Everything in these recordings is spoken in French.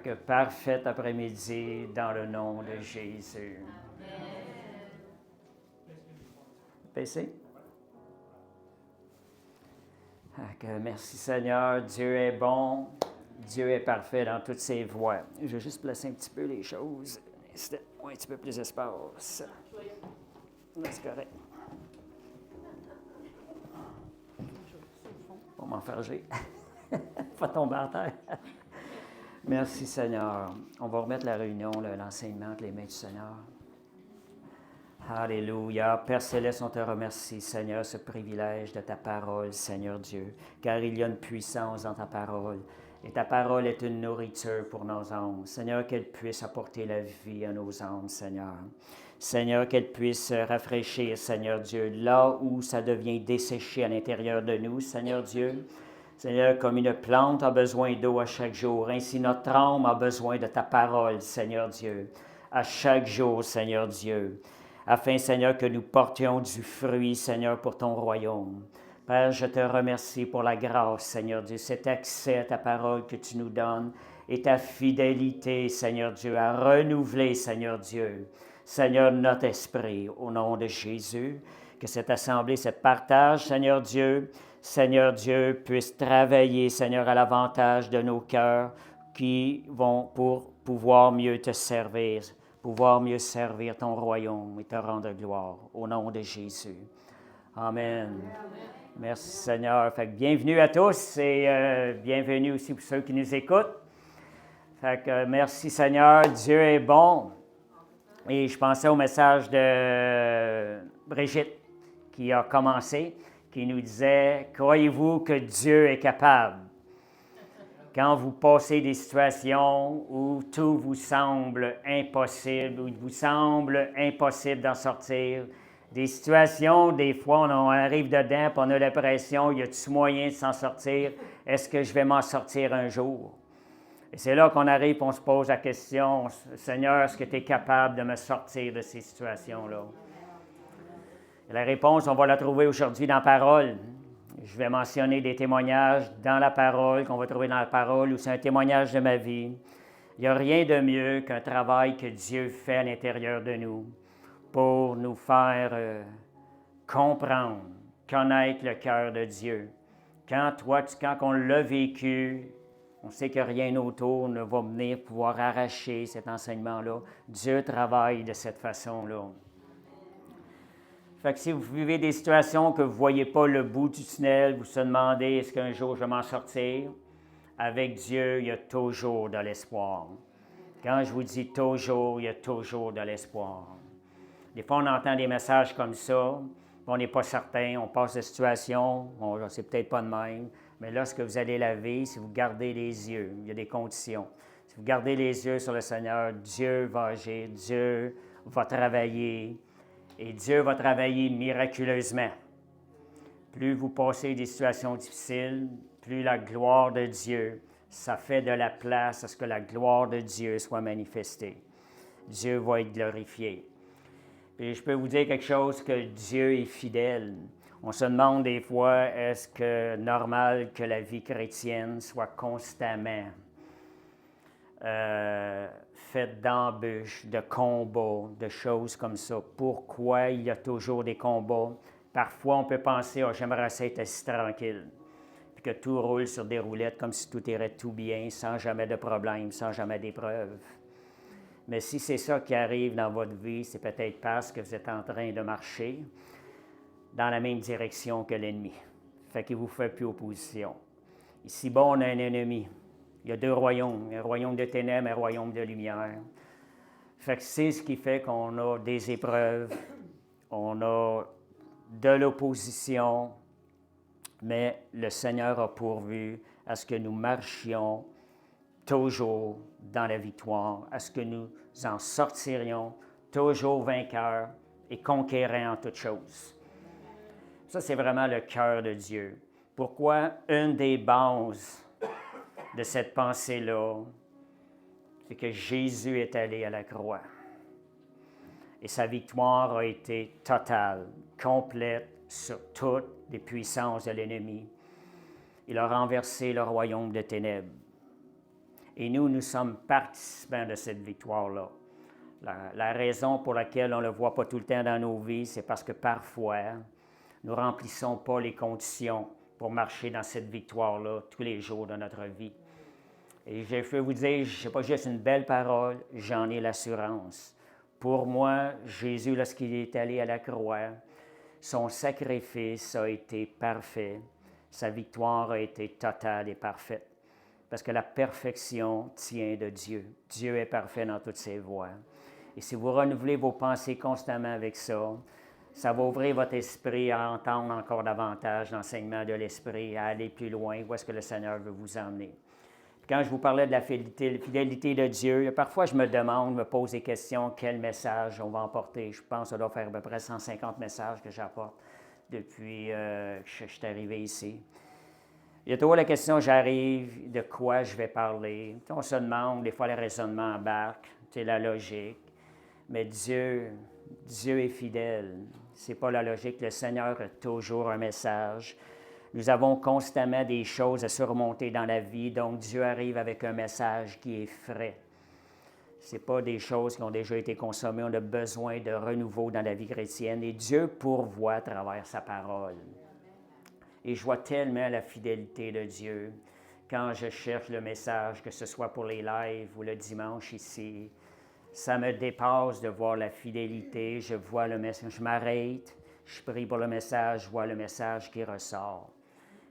que parfait après-midi dans le nom de Jésus. PC? Merci Seigneur, Dieu est bon, Dieu est parfait dans toutes ses voies. Je vais juste placer un petit peu les choses, un petit peu plus d'espace. C'est correct. On va m'enfarger. Pas tomber en terre. Merci Seigneur. On va remettre la réunion, l'enseignement entre les mains du Seigneur. Alléluia. Père Céleste, on te remercie, Seigneur, ce privilège de ta parole, Seigneur Dieu, car il y a une puissance dans ta parole. Et ta parole est une nourriture pour nos âmes. Seigneur, qu'elle puisse apporter la vie à nos âmes, Seigneur. Seigneur, qu'elle puisse rafraîchir, Seigneur Dieu, là où ça devient desséché à l'intérieur de nous, Seigneur Dieu. Seigneur, comme une plante a besoin d'eau à chaque jour, ainsi notre âme a besoin de ta parole, Seigneur Dieu, à chaque jour, Seigneur Dieu, afin, Seigneur, que nous portions du fruit, Seigneur, pour ton royaume. Père, je te remercie pour la grâce, Seigneur Dieu, cet accès à ta parole que tu nous donnes et ta fidélité, Seigneur Dieu, à renouveler, Seigneur Dieu, Seigneur, notre esprit, au nom de Jésus, que cette assemblée, ce partage, Seigneur Dieu, puisse travailler, Seigneur, à l'avantage de nos cœurs qui vont pour pouvoir mieux te servir, pouvoir mieux servir ton royaume et te rendre gloire, au nom de Jésus. Amen. Amen. Merci Seigneur. Fait que bienvenue à tous et bienvenue aussi pour ceux qui nous écoutent. Fait que merci Seigneur, Dieu est bon. Et je pensais au message de Brigitte qui a commencé, qui nous disait « Croyez-vous que Dieu est capable? » Quand vous passez des situations où tout vous semble impossible, où il vous semble impossible d'en sortir, des situations, des fois, on arrive dedans et on a l'impression, y a-t-il moyen de s'en sortir? Est-ce que je vais m'en sortir un jour? Et c'est là qu'on arrive et on se pose la question, Seigneur, est-ce que tu es capable de me sortir de ces situations-là? Et la réponse, on va la trouver aujourd'hui dans la parole. Je vais mentionner des témoignages dans la parole, qu'on va trouver dans la parole, où c'est un témoignage de ma vie. Il n'y a rien de mieux qu'un travail que Dieu fait à l'intérieur de nous pour nous faire comprendre, connaître le cœur de Dieu. Quand on l'a vécu, on sait que rien autour ne va venir pouvoir arracher cet enseignement-là. Dieu travaille de cette façon-là. Fait que si vous vivez des situations que vous ne voyez pas le bout du tunnel, vous se demandez, est-ce qu'un jour je vais m'en sortir? Avec Dieu, il y a toujours de l'espoir. Quand je vous dis toujours, il y a toujours de l'espoir. Des fois, on entend des messages comme ça, on n'est pas certain, on passe de situation, c'est peut-être pas de même, mais lorsque vous allez la vivre, si vous gardez les yeux, il y a des conditions. Si vous gardez les yeux sur le Seigneur, Dieu va agir, Dieu va travailler, et Dieu va travailler miraculeusement. Plus vous passez des situations difficiles, plus la gloire de Dieu, ça fait de la place à ce que la gloire de Dieu soit manifestée. Dieu va être glorifié. Et je peux vous dire quelque chose, que Dieu est fidèle. On se demande des fois, est-ce que normal que la vie chrétienne soit constamment faite d'embûches, de combats, de choses comme ça? Pourquoi il y a toujours des combats? Parfois, on peut penser, j'aimerais ça être assis tranquille, puis que tout roule sur des roulettes comme si tout irait tout bien, sans jamais de problème, sans jamais d'épreuve. Mais si c'est ça qui arrive dans votre vie, c'est peut-être parce que vous êtes en train de marcher dans la même direction que l'ennemi. Fait qu'il ne vous fait plus opposition. Ici-bas, on a un ennemi. Il y a deux royaumes, un royaume de ténèbres et un royaume de lumière. Fait que c'est ce qui fait qu'on a des épreuves, on a de l'opposition, mais le Seigneur a pourvu à ce que nous marchions toujours dans la victoire, à ce que nous en sortirions toujours vainqueurs et conquérants en toutes choses. Ça, c'est vraiment le cœur de Dieu. Pourquoi? Une des bases de cette pensée-là, c'est que Jésus est allé à la croix. Et sa victoire a été totale, complète sur toutes les puissances de l'ennemi. Il a renversé le royaume de ténèbres. Et nous sommes participants de cette victoire-là. La raison pour laquelle on ne le voit pas tout le temps dans nos vies, c'est parce que parfois, nous ne remplissons pas les conditions pour marcher dans cette victoire-là tous les jours de notre vie. Et je peux vous dire, ce n'est pas juste une belle parole, j'en ai l'assurance. Pour moi, Jésus, lorsqu'il est allé à la croix, son sacrifice a été parfait. Sa victoire a été totale et parfaite. Parce que la perfection tient de Dieu. Dieu est parfait dans toutes ses voies. Et si vous renouvelez vos pensées constamment avec ça, ça va ouvrir votre esprit à entendre encore davantage l'enseignement de l'esprit, à aller plus loin, où est-ce que le Seigneur veut vous emmener. Quand je vous parlais de la fidélité de Dieu, parfois je me demande, me pose des questions, quel message on va emporter. Je pense que ça doit faire à peu près 150 messages que j'apporte depuis que je suis arrivé ici. Il y a toujours la question, j'arrive, de quoi je vais parler. On se demande, des fois le raisonnement embarque, c'est la logique. Mais Dieu est fidèle. Ce n'est pas la logique. Le Seigneur a toujours un message. Nous avons constamment des choses à surmonter dans la vie, donc Dieu arrive avec un message qui est frais. Ce n'est pas des choses qui ont déjà été consommées. On a besoin de renouveau dans la vie chrétienne et Dieu pourvoit à travers sa parole. Et je vois tellement la fidélité de Dieu quand je cherche le message, que ce soit pour les lives ou le dimanche ici. Ça me dépasse de voir la fidélité. Je vois le message, je m'arrête, je prie pour le message, je vois le message qui ressort.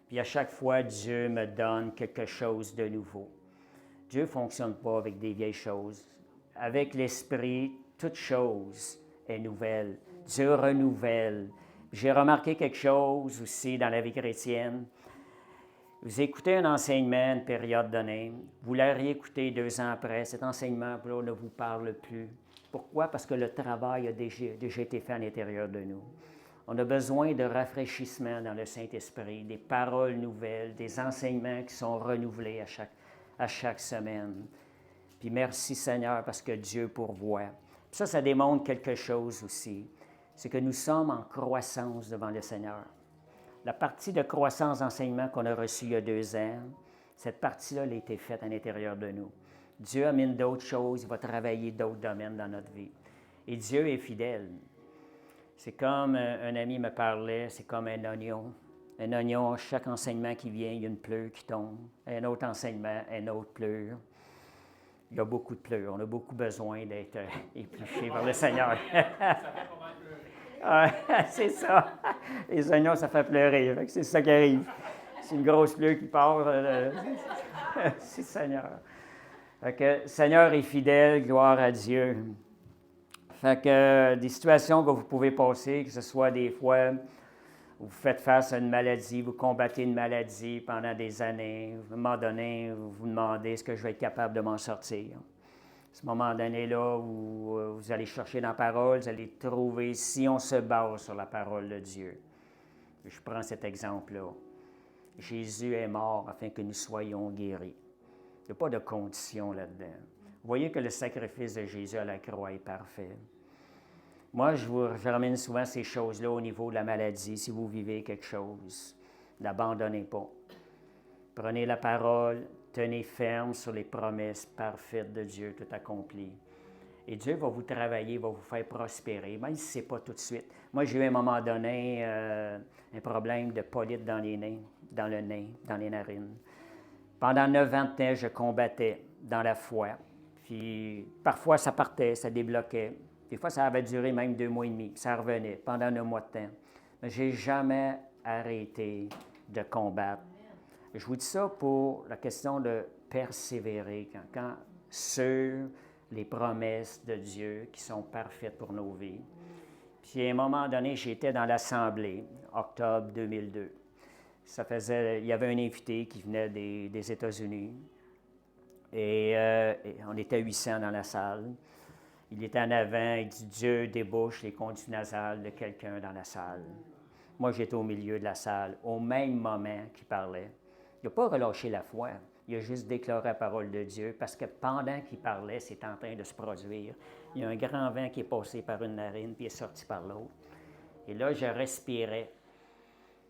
Puis à chaque fois, Dieu me donne quelque chose de nouveau. Dieu ne fonctionne pas avec des vieilles choses. Avec l'Esprit, toute chose est nouvelle. Dieu renouvelle. J'ai remarqué quelque chose aussi dans la vie chrétienne. Vous écoutez un enseignement, une période donnée, vous la réécoutez 2 ans après, cet enseignement-là ne vous parle plus. Pourquoi? Parce que le travail a déjà été fait à l'intérieur de nous. On a besoin de rafraîchissement dans le Saint-Esprit, des paroles nouvelles, des enseignements qui sont renouvelés à chaque semaine. Puis merci Seigneur parce que Dieu pourvoit. Puis ça démontre quelque chose aussi, c'est que nous sommes en croissance devant le Seigneur. La partie de croissance d'enseignement qu'on a reçue il y a 2 ans, cette partie-là, elle a été faite à l'intérieur de nous. Dieu amène d'autres choses, il va travailler d'autres domaines dans notre vie. Et Dieu est fidèle. C'est comme un ami me parlait, c'est comme un oignon. Un oignon, chaque enseignement qui vient, il y a une pleure qui tombe. Un autre enseignement, un autre pleure. Il y a beaucoup de pleurs. On a beaucoup besoin d'être épluchés par le Seigneur. C'est ça. Les oignons, ça fait pleurer. C'est ça qui arrive. C'est une grosse pleure qui part. C'est le Seigneur. Fait que Seigneur est fidèle, gloire à Dieu. Fait que des situations que vous pouvez passer, que ce soit des fois vous faites face à une maladie, vous combattez une maladie pendant des années, à un moment donné, vous vous demandez est-ce que je vais être capable de m'en sortir. À ce moment donné-là où vous allez chercher dans la parole, vous allez trouver, si on se base sur la parole de Dieu. Je prends cet exemple-là. Jésus est mort afin que nous soyons guéris. Il n'y a pas de condition là-dedans. Vous voyez que le sacrifice de Jésus à la croix est parfait. Moi, je ramène souvent ces choses-là au niveau de la maladie. Si vous vivez quelque chose, n'abandonnez pas. Prenez la parole, tenez ferme sur les promesses parfaites de Dieu, tout accompli. Et Dieu va vous travailler, va vous faire prospérer, même si ce n'est pas tout de suite. Moi, j'ai eu à un moment donné un problème de polype dans les narines. Pendant 9 ans de temps, je combattais dans la foi. Puis parfois, ça partait, ça débloquait. Des fois, ça avait duré même 2 mois et demi. Ça revenait pendant 1 mois de temps. Mais je n'ai jamais arrêté de combattre. Je vous dis ça pour la question de persévérer quand sur les promesses de Dieu qui sont parfaites pour nos vies. Puis à un moment donné, j'étais dans l'Assemblée, octobre 2002. Il y avait un invité qui venait des États-Unis. Et on était 800 dans la salle. Il était en avant, il dit « Dieu débouche les conduits nasales de quelqu'un dans la salle. » Moi, j'étais au milieu de la salle, au même moment qu'il parlait. Il n'a pas relâché la foi, il a juste déclaré la parole de Dieu, parce que pendant qu'il parlait, c'est en train de se produire. Il y a un grand vent qui est passé par une narine, puis est sorti par l'autre. Et là, je respirais.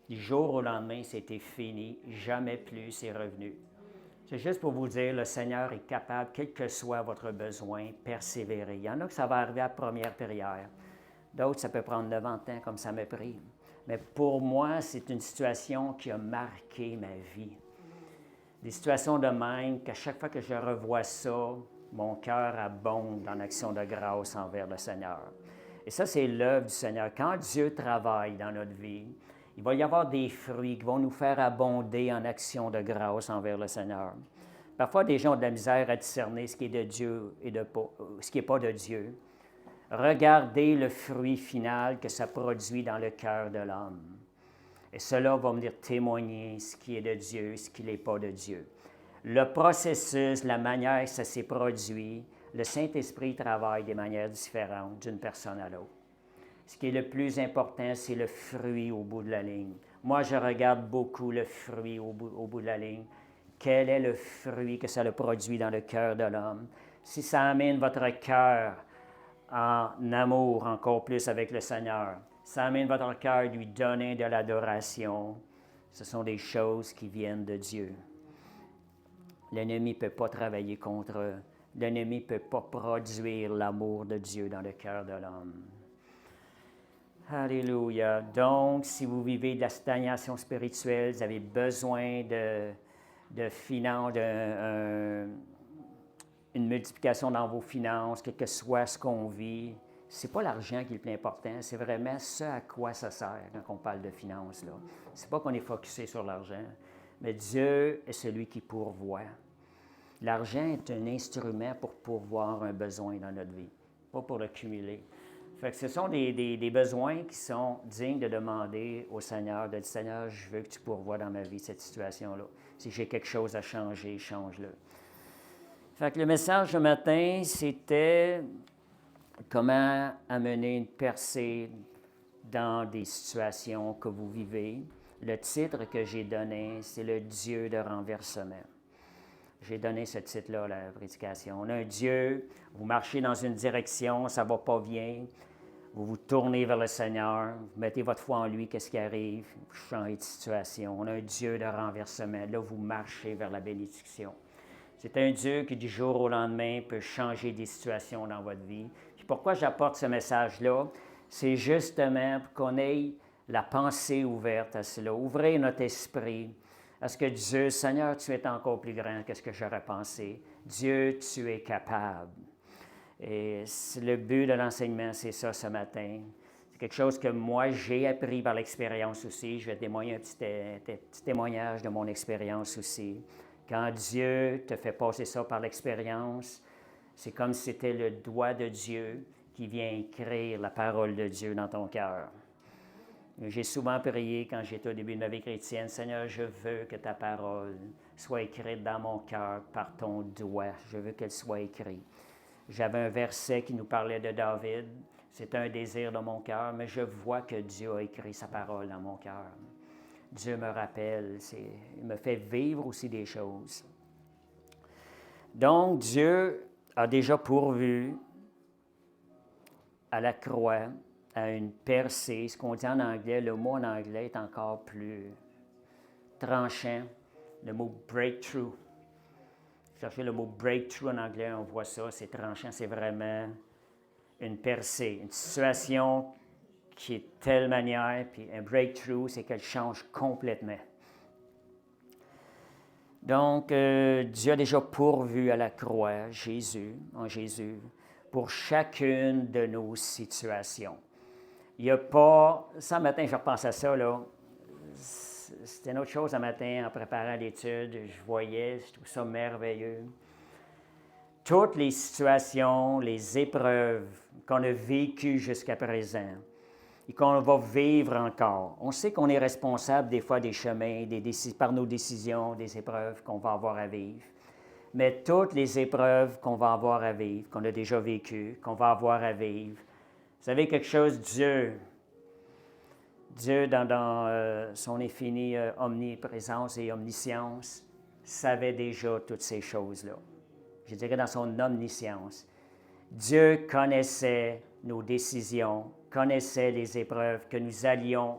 Du jour au lendemain, c'était fini, jamais plus c'est revenu. C'est juste pour vous dire, le Seigneur est capable, quel que soit votre besoin, persévérer. Il y en a que ça va arriver à la première prière. D'autres, ça peut prendre 90 ans comme ça m'a pris. Mais pour moi, c'est une situation qui a marqué ma vie. Des situations de même qu'à chaque fois que je revois ça, mon cœur abonde en action de grâce envers le Seigneur. Et ça, c'est l'œuvre du Seigneur. Quand Dieu travaille dans notre vie, il va y avoir des fruits qui vont nous faire abonder en action de grâce envers le Seigneur. Parfois, des gens ont de la misère à discerner ce qui est de Dieu et ce qui n'est pas de Dieu. Regardez le fruit final que ça produit dans le cœur de l'homme. Et cela va venir témoigner ce qui est de Dieu, ce qui n'est pas de Dieu. Le processus, la manière que ça s'est produit, le Saint-Esprit travaille de manière différente d'une personne à l'autre. Ce qui est le plus important, c'est le fruit au bout de la ligne. Moi, je regarde beaucoup le fruit au bout de la ligne. Quel est le fruit que ça le produit dans le cœur de l'homme? Si ça amène votre cœur en amour encore plus avec le Seigneur, ça amène votre cœur à lui donner de l'adoration, ce sont des choses qui viennent de Dieu. L'ennemi ne peut pas travailler contre eux. L'ennemi ne peut pas produire l'amour de Dieu dans le cœur de l'homme. Alléluia. Donc, si vous vivez de la stagnation spirituelle, vous avez besoin de finances, une multiplication dans vos finances, quel que soit ce qu'on vit, ce n'est pas l'argent qui est le plus important, c'est vraiment ce à quoi ça sert quand on parle de finances. Ce n'est pas qu'on est focusé sur l'argent, mais Dieu est celui qui pourvoit. L'argent est un instrument pour pourvoir un besoin dans notre vie, pas pour le cumuler. Fait que ce sont des besoins qui sont dignes de demander au Seigneur, de dire « Seigneur, je veux que tu pourvoies dans ma vie cette situation-là. Si j'ai quelque chose à changer, change-le. » Fait que le message ce matin, c'était comment amener une percée dans des situations que vous vivez. Le titre que j'ai donné, c'est le Dieu de renversement. J'ai donné ce titre-là à la prédication. On a un Dieu, vous marchez dans une direction, ça ne va pas bien, vous vous tournez vers le Seigneur, vous mettez votre foi en lui, qu'est-ce qui arrive, vous changez de situation. On a un Dieu de renversement. Là, vous marchez vers la bénédiction. C'est un Dieu qui, du jour au lendemain, peut changer des situations dans votre vie. Puis pourquoi j'apporte ce message-là? C'est justement pour qu'on ait la pensée ouverte à cela. Ouvrez notre esprit à ce que Dieu, Seigneur, tu es encore plus grand que ce que j'aurais pensé. Dieu, tu es capable. Et le but de l'enseignement, c'est ça ce matin. C'est quelque chose que moi, j'ai appris par l'expérience aussi. Je vais témoigner un petit témoignage de mon expérience aussi. Quand Dieu te fait passer ça par l'expérience, c'est comme si c'était le doigt de Dieu qui vient écrire la parole de Dieu dans ton cœur. J'ai souvent prié quand j'étais au début de ma vie chrétienne, « Seigneur, je veux que ta parole soit écrite dans mon cœur par ton doigt. Je veux qu'elle soit écrite. » J'avais un verset qui nous parlait de David. C'est un désir de mon cœur, mais je vois que Dieu a écrit sa parole dans mon cœur. Dieu me rappelle, il me fait vivre aussi des choses. Donc, Dieu a déjà pourvu à la croix, à une percée. Ce qu'on dit en anglais, le mot en anglais est encore plus tranchant. Le mot breakthrough. Cherchez le mot breakthrough en anglais, on voit ça, c'est tranchant, c'est vraiment une percée, une situation qui est de telle manière, puis un breakthrough, c'est qu'elle change complètement. Donc, Dieu a déjà pourvu à la croix, en Jésus, pour chacune de nos situations. Il n'y a pas... Ça, matin, je repense à ça, là. C'était une autre chose un matin en préparant l'étude. Je voyais, je trouve ça merveilleux. Toutes les situations, les épreuves qu'on a vécues jusqu'à présent et qu'on va vivre encore. On sait qu'on est responsable des fois des chemins, par nos décisions, des épreuves qu'on va avoir à vivre. Mais toutes les épreuves qu'on va avoir à vivre, qu'on a déjà vécues, qu'on va avoir à vivre, vous savez quelque chose, Dieu, dans son infinie omniprésence et omniscience, savait déjà toutes ces choses-là. Je dirais dans son omniscience. Dieu connaissait nos décisions, connaissait les épreuves que nous allions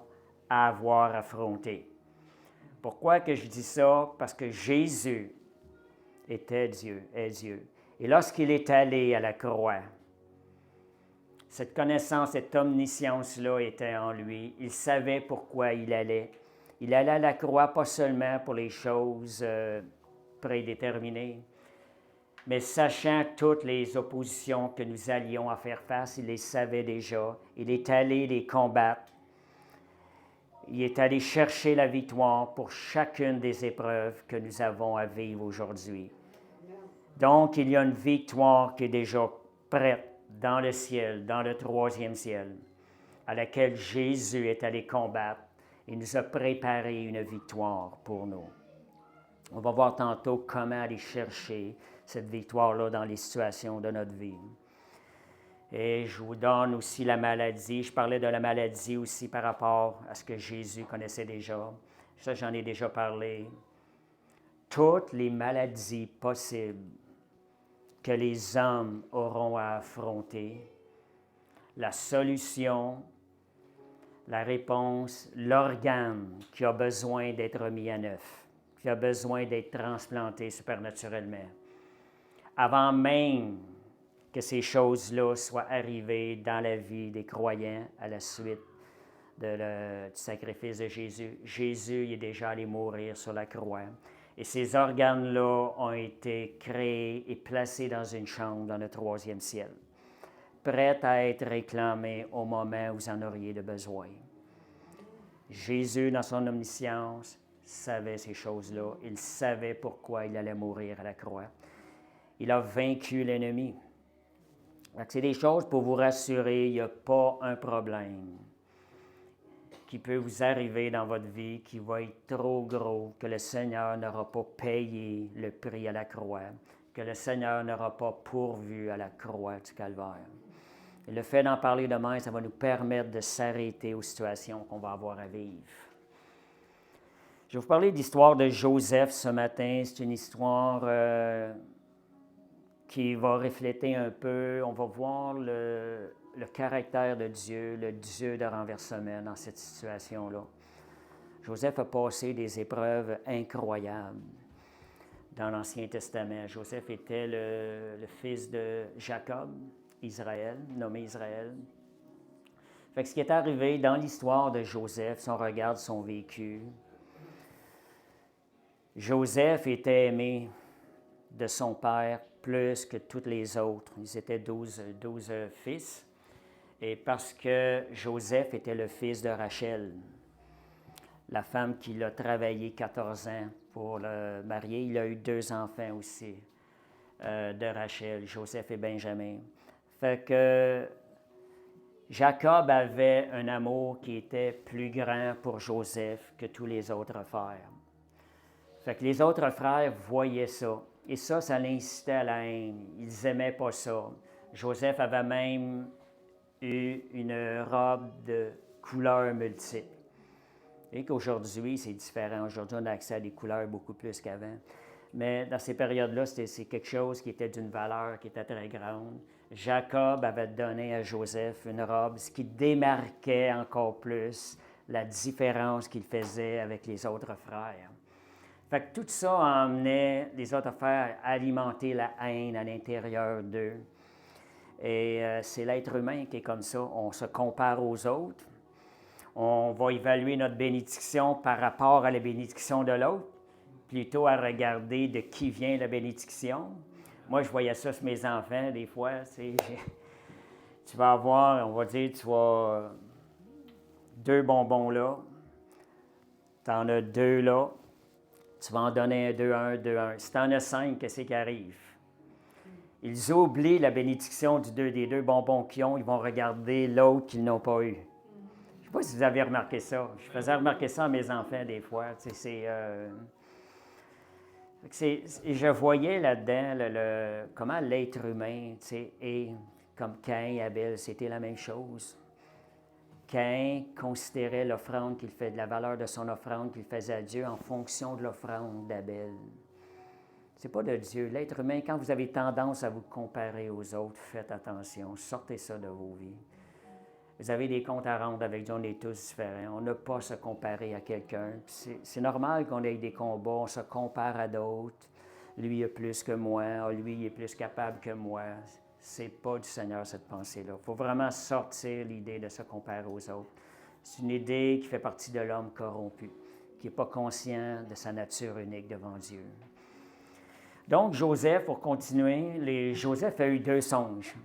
avoir affrontées. Pourquoi que je dis ça? Parce que Jésus était Dieu, est Dieu. Et lorsqu'il est allé à la croix, cette connaissance, cette omniscience-là était en lui. Il savait pourquoi il allait. Il allait à la croix pas seulement pour les choses prédéterminées, mais sachant toutes les oppositions que nous allions à faire face, il les savait déjà. Il est allé les combattre. Il est allé chercher la victoire pour chacune des épreuves que nous avons à vivre aujourd'hui. Donc, il y a une victoire qui est déjà prête dans le ciel, dans le troisième ciel, à laquelle Jésus est allé combattre et nous a préparé une victoire pour nous. On va voir tantôt comment aller chercher cette victoire-là dans les situations de notre vie. Et je vous donne aussi la maladie. Je parlais de la maladie aussi par rapport à ce que Jésus connaissait déjà. Ça, j'en ai déjà parlé. Toutes les maladies possibles que les hommes auront à affronter, la solution, la réponse, l'organe qui a besoin d'être mis à neuf, qui a besoin d'être transplanté supernaturellement. Avant même que ces choses-là soient arrivées dans la vie des croyants à la suite du sacrifice de Jésus. Jésus il est déjà allé mourir sur la croix. Et ces organes-là ont été créés et placés dans une chambre dans le troisième ciel, prêts à être réclamés au moment où vous en auriez de besoin. Jésus, dans son omniscience, savait ces choses-là. Il savait pourquoi il allait mourir à la croix. Il a vaincu l'ennemi. C'est des choses pour vous rassurer, il n'y a pas un problème qui peut vous arriver dans votre vie qui va être trop gros, que le Seigneur n'aura pas payé le prix à la croix, que le Seigneur n'aura pas pourvu à la croix du Calvaire. Et le fait d'en parler demain, ça va nous permettre de s'arrêter aux situations qu'on va avoir à vivre. Je vais vous parler de l'histoire de Joseph ce matin. C'est une histoire qui va refléter un peu, on va voir le caractère de Dieu, le Dieu de renversement dans cette situation-là. Joseph a passé des épreuves incroyables dans l'Ancien Testament. Joseph était le fils de Jacob, Israël, nommé Israël. Fait que ce qui est arrivé dans l'histoire de Joseph, si on regarde son vécu, Joseph était aimé de son père plus que tous les autres. Ils étaient 12 fils. Et parce que Joseph était le fils de Rachel, la femme qui l'a travaillé 14 ans pour le marier, il a eu 2 enfants aussi de Rachel, Joseph et Benjamin. Fait que Jacob avait un amour qui était plus grand pour Joseph que tous les autres frères. Fait que les autres frères voyaient ça. Et ça l'incitait à la haine. Ils n'aimaient pas ça. Joseph avait même eu une robe de couleurs multiples. Et qu'aujourd'hui, c'est différent. Aujourd'hui, on a accès à des couleurs beaucoup plus qu'avant. Mais dans ces périodes-là, c'est quelque chose qui était d'une valeur qui était très grande. Jacob avait donné à Joseph une robe, ce qui démarquait encore plus la différence qu'il faisait avec les autres frères. Fait que tout ça emmenait les autres frères à alimenter la haine à l'intérieur d'eux. Et c'est l'être humain qui est comme ça. On se compare aux autres. On va évaluer notre bénédiction par rapport à la bénédiction de l'autre, plutôt à regarder de qui vient la bénédiction. Moi, je voyais ça sur mes enfants, des fois. Tu vas avoir, on va dire, tu as 2 bonbons là, tu en as 2 là, tu vas en donner un, 2, 1, 2, 1. Si tu en as 5, qu'est-ce qui arrive? Ils oublient la bénédiction des 2 bonbons qu'ils ont, ils vont regarder l'autre qu'ils n'ont pas eu. Je ne sais pas si vous avez remarqué ça. Je faisais remarquer ça à mes enfants des fois. Je voyais là-dedans comment l'être humain, et comme Caïn et Abel, c'était la même chose. Caïn considérait l'offrande qu'il fait, la valeur de son offrande qu'il faisait à Dieu en fonction de l'offrande d'Abel. C'est pas de Dieu. L'être humain, quand vous avez tendance à vous comparer aux autres, faites attention, sortez ça de vos vies. Vous avez des comptes à rendre avec Dieu, on est tous différents. On n'a pas à se comparer à quelqu'un. C'est normal qu'on ait des combats, on se compare à d'autres. lui a plus que moi, ah, lui il est plus capable que moi. C'est pas du Seigneur cette pensée-là. Il faut vraiment sortir l'idée de se comparer aux autres. C'est une idée qui fait partie de l'homme corrompu, qui n'est pas conscient de sa nature unique devant Dieu. Donc, Joseph, pour continuer, Joseph a eu 2 songes.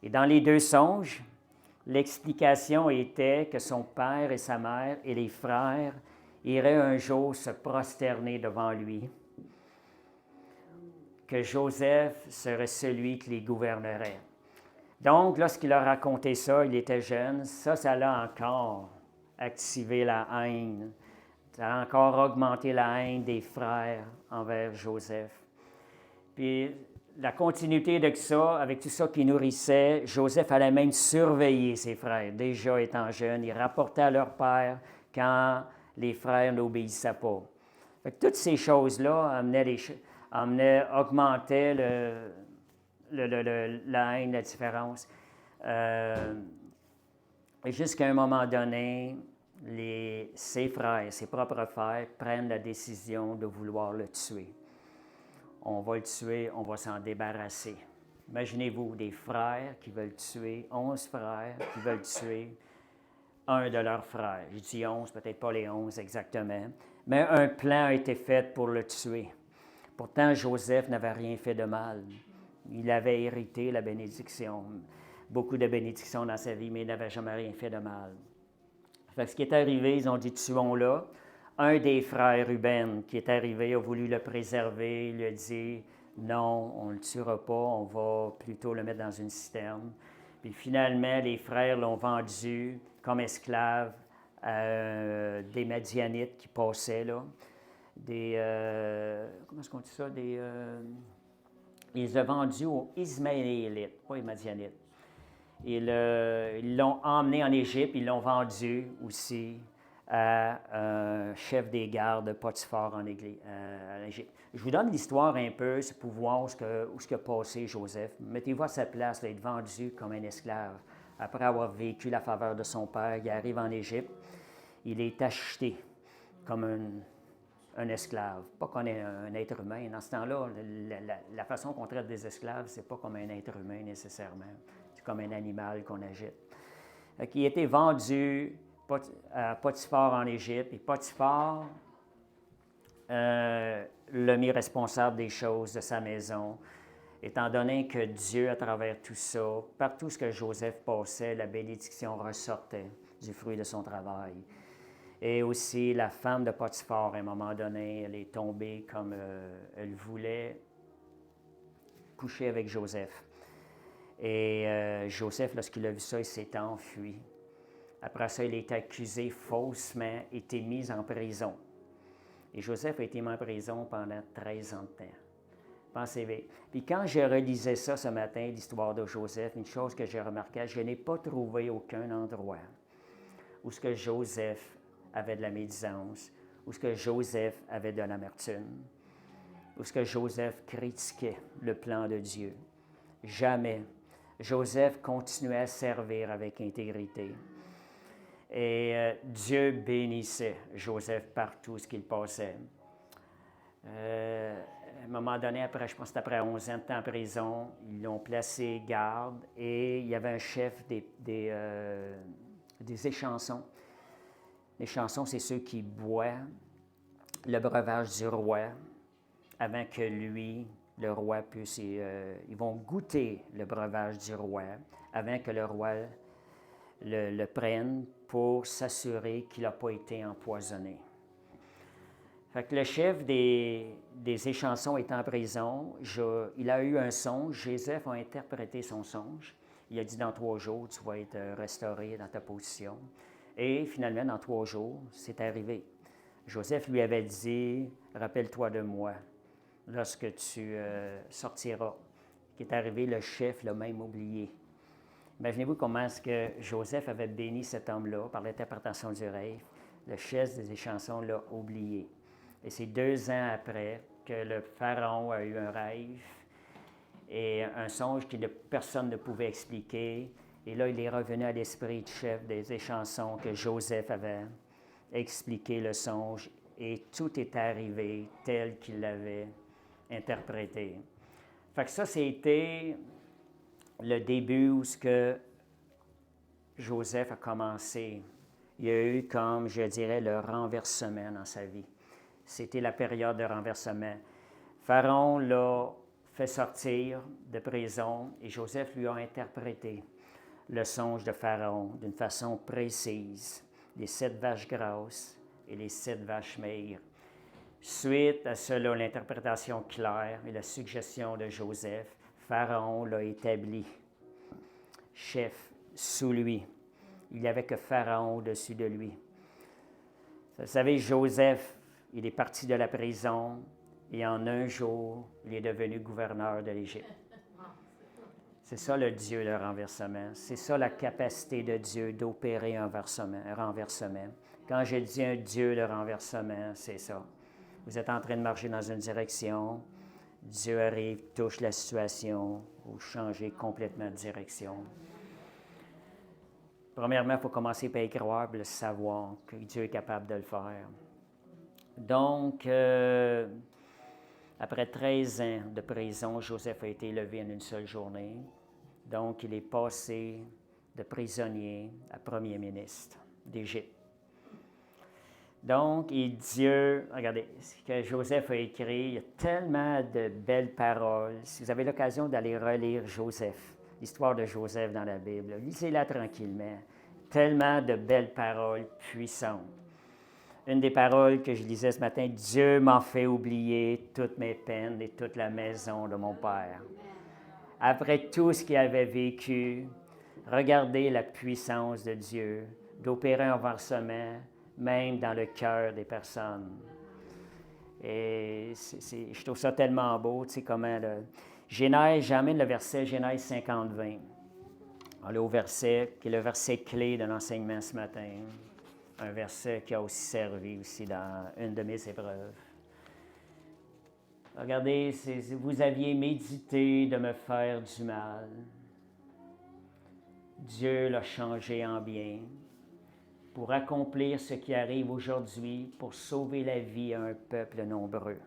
Et dans les 2 songes, l'explication était que son père et sa mère et les frères iraient un jour se prosterner devant lui, que Joseph serait celui qui les gouvernerait. Donc, lorsqu'il a raconté ça, il était jeune, ça l'a encore activé la haine. Ça a encore augmenté la haine des frères envers Joseph. Puis, la continuité de ça, avec tout ça qui nourrissait, Joseph allait même surveiller ses frères. Déjà étant jeune, il rapportait à leur père quand les frères n'obéissaient pas. Fait que toutes ces choses-là augmentaient la haine, la différence. Et jusqu'à un moment donné, ses frères, ses propres frères, prennent la décision de vouloir le tuer. On va le tuer, on va s'en débarrasser. Imaginez-vous des frères qui veulent tuer, 11 frères qui veulent tuer un de leurs frères. Je dis 11, peut-être pas les 11 exactement, mais un plan a été fait pour le tuer. Pourtant, Joseph n'avait rien fait de mal. Il avait hérité la bénédiction, beaucoup de bénédictions dans sa vie, mais il n'avait jamais rien fait de mal. Fait que ce qui est arrivé, ils ont dit tuons-le. Un des frères Ruben qui est arrivé a voulu le préserver, il lui a dit non, on ne le tuera pas, on va plutôt le mettre dans une citerne. Puis finalement, les frères l'ont vendu comme esclave à des Madianites qui passaient là. Comment est-ce qu'on dit ça? Ils les ont vendus aux Ismaélites, pas les Madianites. Ils l'ont emmené en Égypte, ils l'ont vendu aussi à un chef des gardes, Potiphar, en Égypte. Je vous donne l'histoire un peu, c'est pour voir où ce qu'a passé Joseph. Mettez-vous à sa place, d'être vendu comme un esclave. Après avoir vécu la faveur de son père, il arrive en Égypte. Il est acheté comme un esclave, pas comme un être humain. Dans ce temps-là, la façon qu'on traite des esclaves, c'est pas comme un être humain nécessairement. C'est comme un animal qu'on agite. Il a été vendu à Potiphar en Égypte, et Potiphar l'a mis responsable des choses de sa maison, étant donné que Dieu, à travers tout ça, partout ce que Joseph passait, la bénédiction ressortait du fruit de son travail. Et aussi, la femme de Potiphar, à un moment donné, elle est tombée comme elle voulait coucher avec Joseph. Et Joseph, lorsqu'il a vu ça, il s'est enfui. Après ça, il a été accusé faussement, été mis en prison. Et Joseph a été mis en prison pendant 13 ans de temps. Pensez-vous. Puis quand je relisais ça ce matin, l'histoire de Joseph, une chose que j'ai remarquée, je n'ai pas trouvé aucun endroit où ce que Joseph avait de la médisance, où ce que Joseph avait de l'amertume, où ce que Joseph critiquait le plan de Dieu. Jamais. Joseph continuait à servir avec intégrité. Et Dieu bénissait Joseph partout ce qu'il passait. À un moment donné, après, je pense que c'était après 11 ans de temps en prison, ils l'ont placé garde et il y avait un chef des échansons. Les chansons, c'est ceux qui boivent le breuvage du roi avant que lui, le roi, puisse... ils vont goûter le breuvage du roi avant que le roi le prenne pour s'assurer qu'il n'a pas été empoisonné. Fait que le chef des échansons est en prison. Il a eu un songe. Joseph a interprété son songe. Il a dit, dans 3 jours, tu vas être restauré dans ta position. Et finalement, dans 3 jours, c'est arrivé. Joseph lui avait dit, rappelle-toi de moi lorsque tu sortiras. Ce qui est arrivé, le chef l'a même oublié. Imaginez-vous comment est-ce que Joseph avait béni cet homme-là par l'interprétation du rêve. Le chef des échansons l'a oublié. Et c'est 2 ans après que le pharaon a eu un rêve et un songe que personne ne pouvait expliquer. Et là, il est revenu à l'esprit du chef des échansons que Joseph avait expliqué le songe et tout est arrivé tel qu'il l'avait interprété. Fait que ça, c'était le début où ce que Joseph a commencé. Il y a eu, comme je dirais, le renversement dans sa vie. C'était la période de renversement. Pharaon l'a fait sortir de prison et Joseph lui a interprété le songe de Pharaon d'une façon précise. Les 7 vaches grasses et les 7 vaches maigres. Suite à cela, l'interprétation claire et la suggestion de Joseph, Pharaon l'a établi chef sous lui. Il n'y avait que Pharaon au-dessus de lui. Vous savez, Joseph, il est parti de la prison et en un jour, il est devenu gouverneur de l'Égypte. C'est ça le Dieu, le renversement. C'est ça la capacité de Dieu d'opérer un renversement. Quand je dis un Dieu, le renversement, c'est ça. Vous êtes en train de marcher dans une direction, Dieu arrive, touche la situation, ou changer complètement de direction. Premièrement, il faut commencer par y croire, et le savoir que Dieu est capable de le faire. Donc, après 13 ans de prison, Joseph a été élevé en une seule journée. Donc, il est passé de prisonnier à premier ministre d'Égypte. Donc, Dieu, regardez, ce que Joseph a écrit, il y a tellement de belles paroles. Si vous avez l'occasion d'aller relire Joseph, l'histoire de Joseph dans la Bible, lisez-la tranquillement. Tellement de belles paroles puissantes. Une des paroles que je lisais ce matin, Dieu m'a fait oublier toutes mes peines et toute la maison de mon Père. Après tout ce qu'il avait vécu, regardez la puissance de Dieu, d'opérer un renversement, même dans le cœur des personnes. Et je trouve ça tellement beau, tu sais, comment j'amène le verset Genèse 50-20. On est au verset, qui est le verset clé de l'enseignement ce matin. Un verset qui a aussi servi aussi dans une de mes épreuves. Regardez, vous aviez médité de me faire du mal. Dieu l'a changé en bien pour accomplir ce qui arrive aujourd'hui, pour sauver la vie à un peuple nombreux.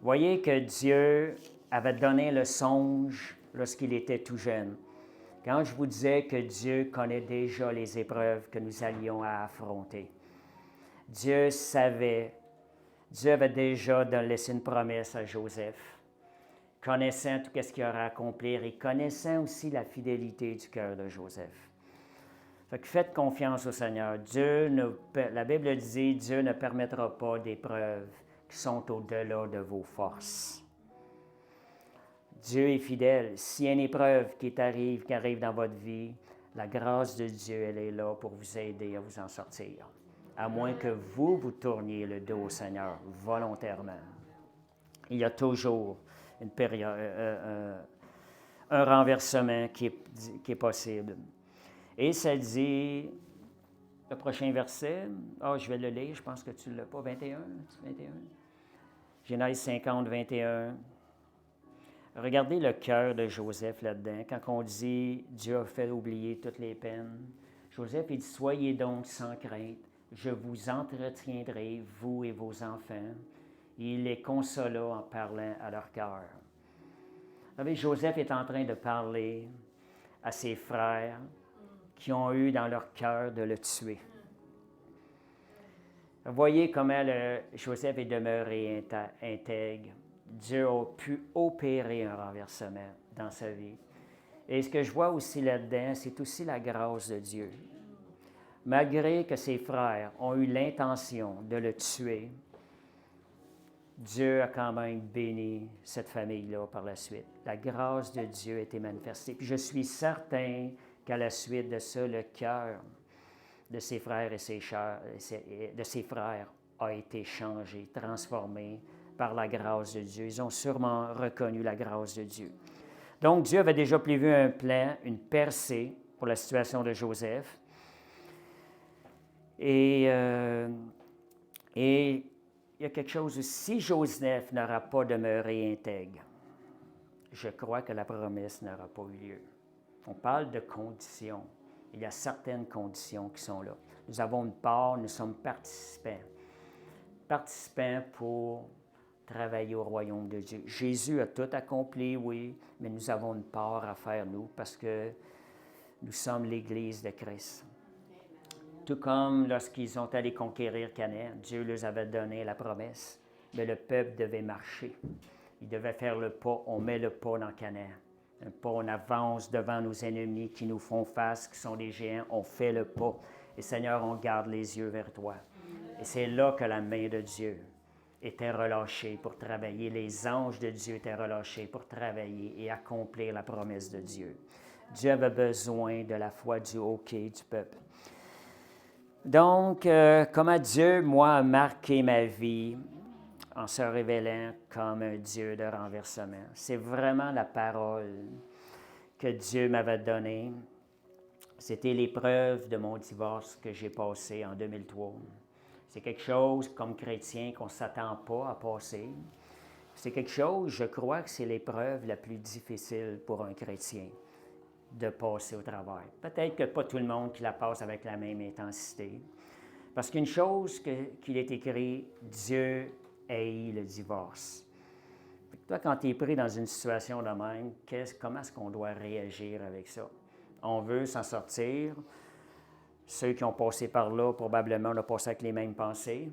Voyez que Dieu avait donné le songe lorsqu'il était tout jeune. Quand je vous disais que Dieu connaît déjà les épreuves que nous allions à affronter, Dieu savait, Dieu avait déjà laissé une promesse à Joseph, connaissant tout ce qu'il aurait à accomplir et connaissant aussi la fidélité du cœur de Joseph. Fait que faites confiance au Seigneur. La Bible dit, Dieu ne permettra pas d'épreuves qui sont au-delà de vos forces. Dieu est fidèle. S'il y a une épreuve qui arrive dans votre vie, la grâce de Dieu, elle est là pour vous aider à vous en sortir. À moins que vous tourniez le dos au Seigneur volontairement. Il y a toujours une période, un renversement qui est possible. Et ça dit, le prochain verset, je vais le lire, je pense que tu ne l'as pas, 21. Genèse 50, 21. Regardez le cœur de Joseph là-dedans, quand on dit « Dieu a fait oublier toutes les peines ». Joseph, il dit « Soyez donc sans crainte, je vous entretiendrai, vous et vos enfants. » Il les consola en parlant à leur cœur. Vous savez, Joseph est en train de parler à ses frères qui ont eu dans leur cœur de le tuer. Voyez comment Joseph est demeuré intègre. Dieu a pu opérer un renversement dans sa vie. Et ce que je vois aussi là-dedans, c'est aussi la grâce de Dieu. Malgré que ses frères ont eu l'intention de le tuer, Dieu a quand même béni cette famille-là par la suite. La grâce de Dieu a été manifestée. Puis je suis certain qu'à la suite de ça, le cœur de ses frères et de ses frères a été changé, transformé par la grâce de Dieu. Ils ont sûrement reconnu la grâce de Dieu. Donc, Dieu avait déjà prévu un plan, une percée pour la situation de Joseph. Et il y a quelque chose, si Joseph n'aura pas demeuré intègre, je crois que la promesse n'aura pas eu lieu. On parle de conditions. Il y a certaines conditions qui sont là. Nous avons une part, nous sommes participants. Participants pour travailler au royaume de Dieu. Jésus a tout accompli, oui, mais nous avons une part à faire, nous, parce que nous sommes l'Église de Christ. Tout comme lorsqu'ils ont allé conquérir Canaan, Dieu leur avait donné la promesse, mais le peuple devait marcher. Il devait faire le pas, on met le pas dans Canaan. Un pas, on avance devant nos ennemis qui nous font face, qui sont des géants, on fait le pas. Et Seigneur, on garde les yeux vers toi. Et c'est là que la main de Dieu était relâchée pour travailler. Les anges de Dieu étaient relâchés pour travailler et accomplir la promesse de Dieu. Dieu avait besoin de la foi du hockey du peuple. Donc, comment Dieu, moi, a marqué ma vie en se révélant comme un Dieu de renversement. C'est vraiment la parole que Dieu m'avait donnée. C'était l'épreuve de mon divorce que j'ai passé en 2003. C'est quelque chose, comme chrétien, qu'on ne s'attend pas à passer. C'est quelque chose, je crois que c'est l'épreuve la plus difficile pour un chrétien de passer au travers. Peut-être que pas tout le monde qui la passe avec la même intensité. Parce qu'une chose qu'il est écrit, Dieu haït le divorce. Toi, quand tu es pris dans une situation de même, comment est-ce qu'on doit réagir avec ça? On veut s'en sortir. Ceux qui ont passé par là, probablement, on a passé avec les mêmes pensées.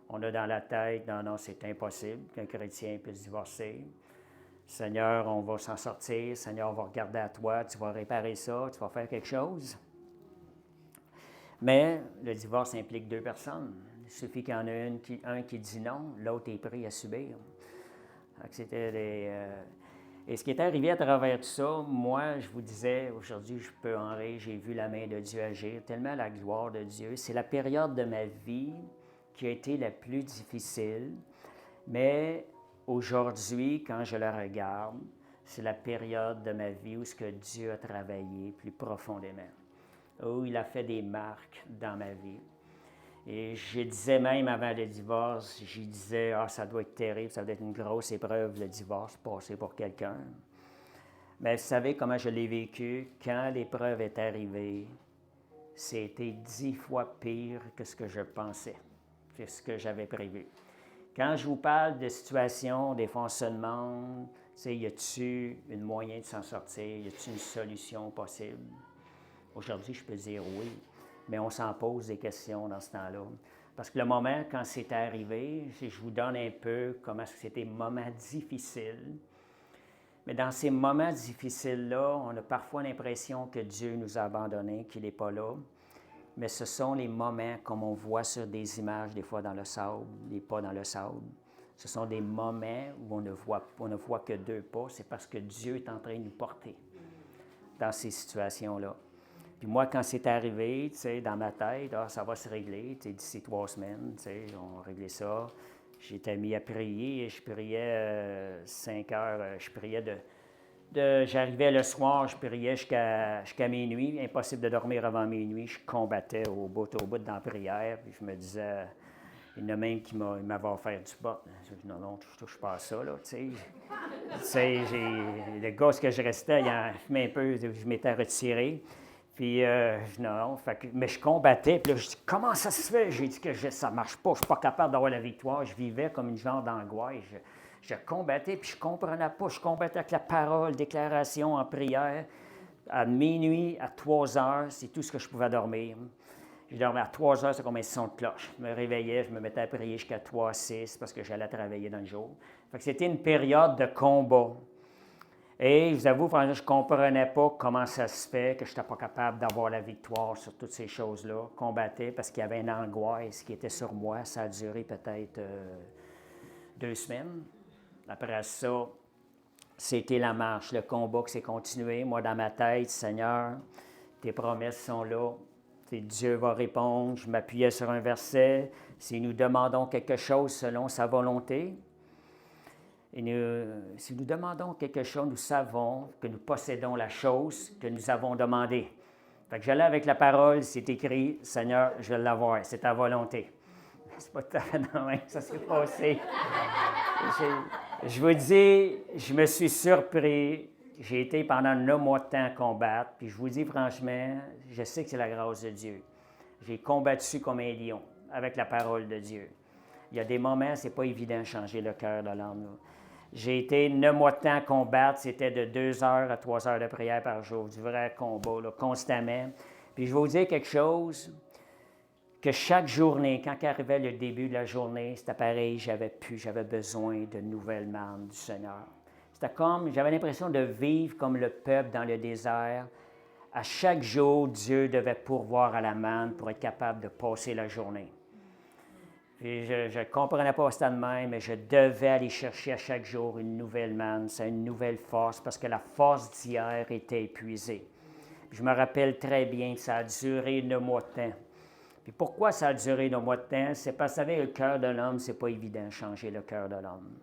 On a dans la tête, non, c'est impossible qu'un chrétien puisse divorcer. Seigneur, on va s'en sortir. Seigneur, on va regarder à toi. Tu vas réparer ça. Tu vas faire quelque chose. Mais le divorce implique deux personnes. Il suffit qu'il y en ait un qui dit non, l'autre est prêt à subir. Et ce qui est arrivé à travers tout ça, moi, je vous disais, aujourd'hui, je peux en rire, j'ai vu la main de Dieu agir, tellement la gloire de Dieu. C'est la période de ma vie qui a été la plus difficile, mais aujourd'hui, quand je la regarde, c'est la période de ma vie où ce que Dieu a travaillé plus profondément, où il a fait des marques dans ma vie. Et je disais même avant le divorce, je disais, ça doit être terrible, ça doit être une grosse épreuve, le divorce, passer pour quelqu'un. Mais vous savez comment je l'ai vécu? Quand l'épreuve est arrivée, c'était 10 fois pire que ce que je pensais, que ce que j'avais prévu. Quand je vous parle de situations, des fois on se demande, y a-t-il un moyen de s'en sortir? Y a-t-il une solution possible? Aujourd'hui, je peux dire oui. Mais on s'en pose des questions dans ce temps-là. Parce que le moment, quand c'est arrivé, je vous donne un peu comment c'était un moment difficile. Mais dans ces moments difficiles-là, on a parfois l'impression que Dieu nous a abandonnés, qu'il n'est pas là. Mais ce sont les moments, comme on voit sur des images, des fois dans le sable, des pas dans le sable. Ce sont des moments où on ne voit que deux pas. C'est parce que Dieu est en train de nous porter dans ces situations-là. Puis moi, quand c'est arrivé, dans ma tête, ça va se régler, d'ici 3 semaines, on réglait ça. J'étais mis à prier et je priais 5 heures. Je priais j'arrivais le soir, je priais jusqu'à minuit. Impossible de dormir avant minuit. Je combattais au bout dans la prière. Puis je me disais, il y en a même qui m'avait offert du pot. Je dis, non, je touche pas à ça, là, tu sais. Le gars, ce que je restais, il en fumait un peu, je m'étais retiré. Puis, mais je combattais. Puis là, je dis, comment ça se fait? J'ai dit que ça ne marche pas, je ne suis pas capable d'avoir la victoire. Je vivais comme une genre d'angoisse. Je combattais, puis je ne comprenais pas. Je combattais avec la parole, déclaration en prière. À minuit, à 3 heures, c'est tout ce que je pouvais dormir. Je dormais à 3 heures, c'est comme un son de cloche. Je me réveillais, je me mettais à prier jusqu'à 3 à 6 parce que j'allais travailler dans le jour. Fait que c'était une période de combat. Et je vous avoue, franchement, je ne comprenais pas comment ça se fait que je n'étais pas capable d'avoir la victoire sur toutes ces choses-là. Je combattais parce qu'il y avait une angoisse qui était sur moi. Ça a duré peut-être 2 semaines. Après ça, c'était la marche, le combat qui s'est continué. Moi, dans ma tête, Seigneur, tes promesses sont là. Dieu va répondre. Je m'appuyais sur un verset. Si nous demandons quelque chose selon sa volonté, et si nous demandons quelque chose, nous savons que nous possédons la chose que nous avons demandée. Fait que j'allais avec la parole, c'est écrit, Seigneur, je vais l'avoir, c'est ta volonté. C'est pas tout à fait dans la main que ça s'est passé. Je vous dis, je me suis surpris. J'ai été pendant 9 mois de temps à combattre, puis je vous dis franchement, je sais que c'est la grâce de Dieu. J'ai combattu comme un lion avec la parole de Dieu. Il y a des moments, c'est pas évident de changer le cœur de l'homme. Là. J'ai été 9 mois de temps à combattre. C'était de 2 heures à 3 heures de prière par jour. Du vrai combat, là, constamment. Puis je vais vous dire quelque chose, que chaque journée, quand arrivait le début de la journée, c'était pareil, j'avais besoin de nouvelles mannes du Seigneur. C'était comme, j'avais l'impression de vivre comme le peuple dans le désert. À chaque jour, Dieu devait pourvoir à la manne pour être capable de passer la journée. Puis je ne comprenais pas ça de même, mais je devais aller chercher à chaque jour une nouvelle manne, c'est une nouvelle force, parce que la force d'hier était épuisée. Puis je me rappelle très bien que ça a duré 9 mois de temps. Puis pourquoi ça a duré 9 mois de temps? C'est parce que, vous savez, le cœur de l'homme, c'est pas évident de changer le cœur de l'homme.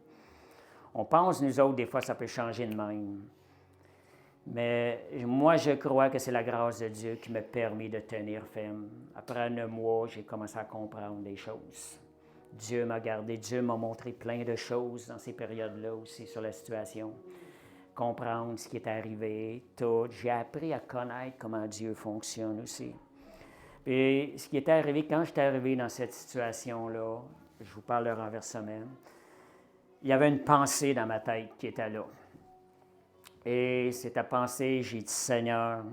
On pense, nous autres, des fois, ça peut changer de même. Mais moi, je crois que c'est la grâce de Dieu qui m'a permis de tenir ferme. Après 9 mois, j'ai commencé à comprendre des choses. Dieu m'a gardé, Dieu m'a montré plein de choses dans ces périodes-là aussi sur la situation. Comprendre ce qui est arrivé, tout. J'ai appris à connaître comment Dieu fonctionne aussi. Et ce qui est arrivé, quand j'étais arrivé dans cette situation-là, je vous parle de renversement, il y avait une pensée dans ma tête qui était là. Et cette pensée, j'ai dit, Seigneur,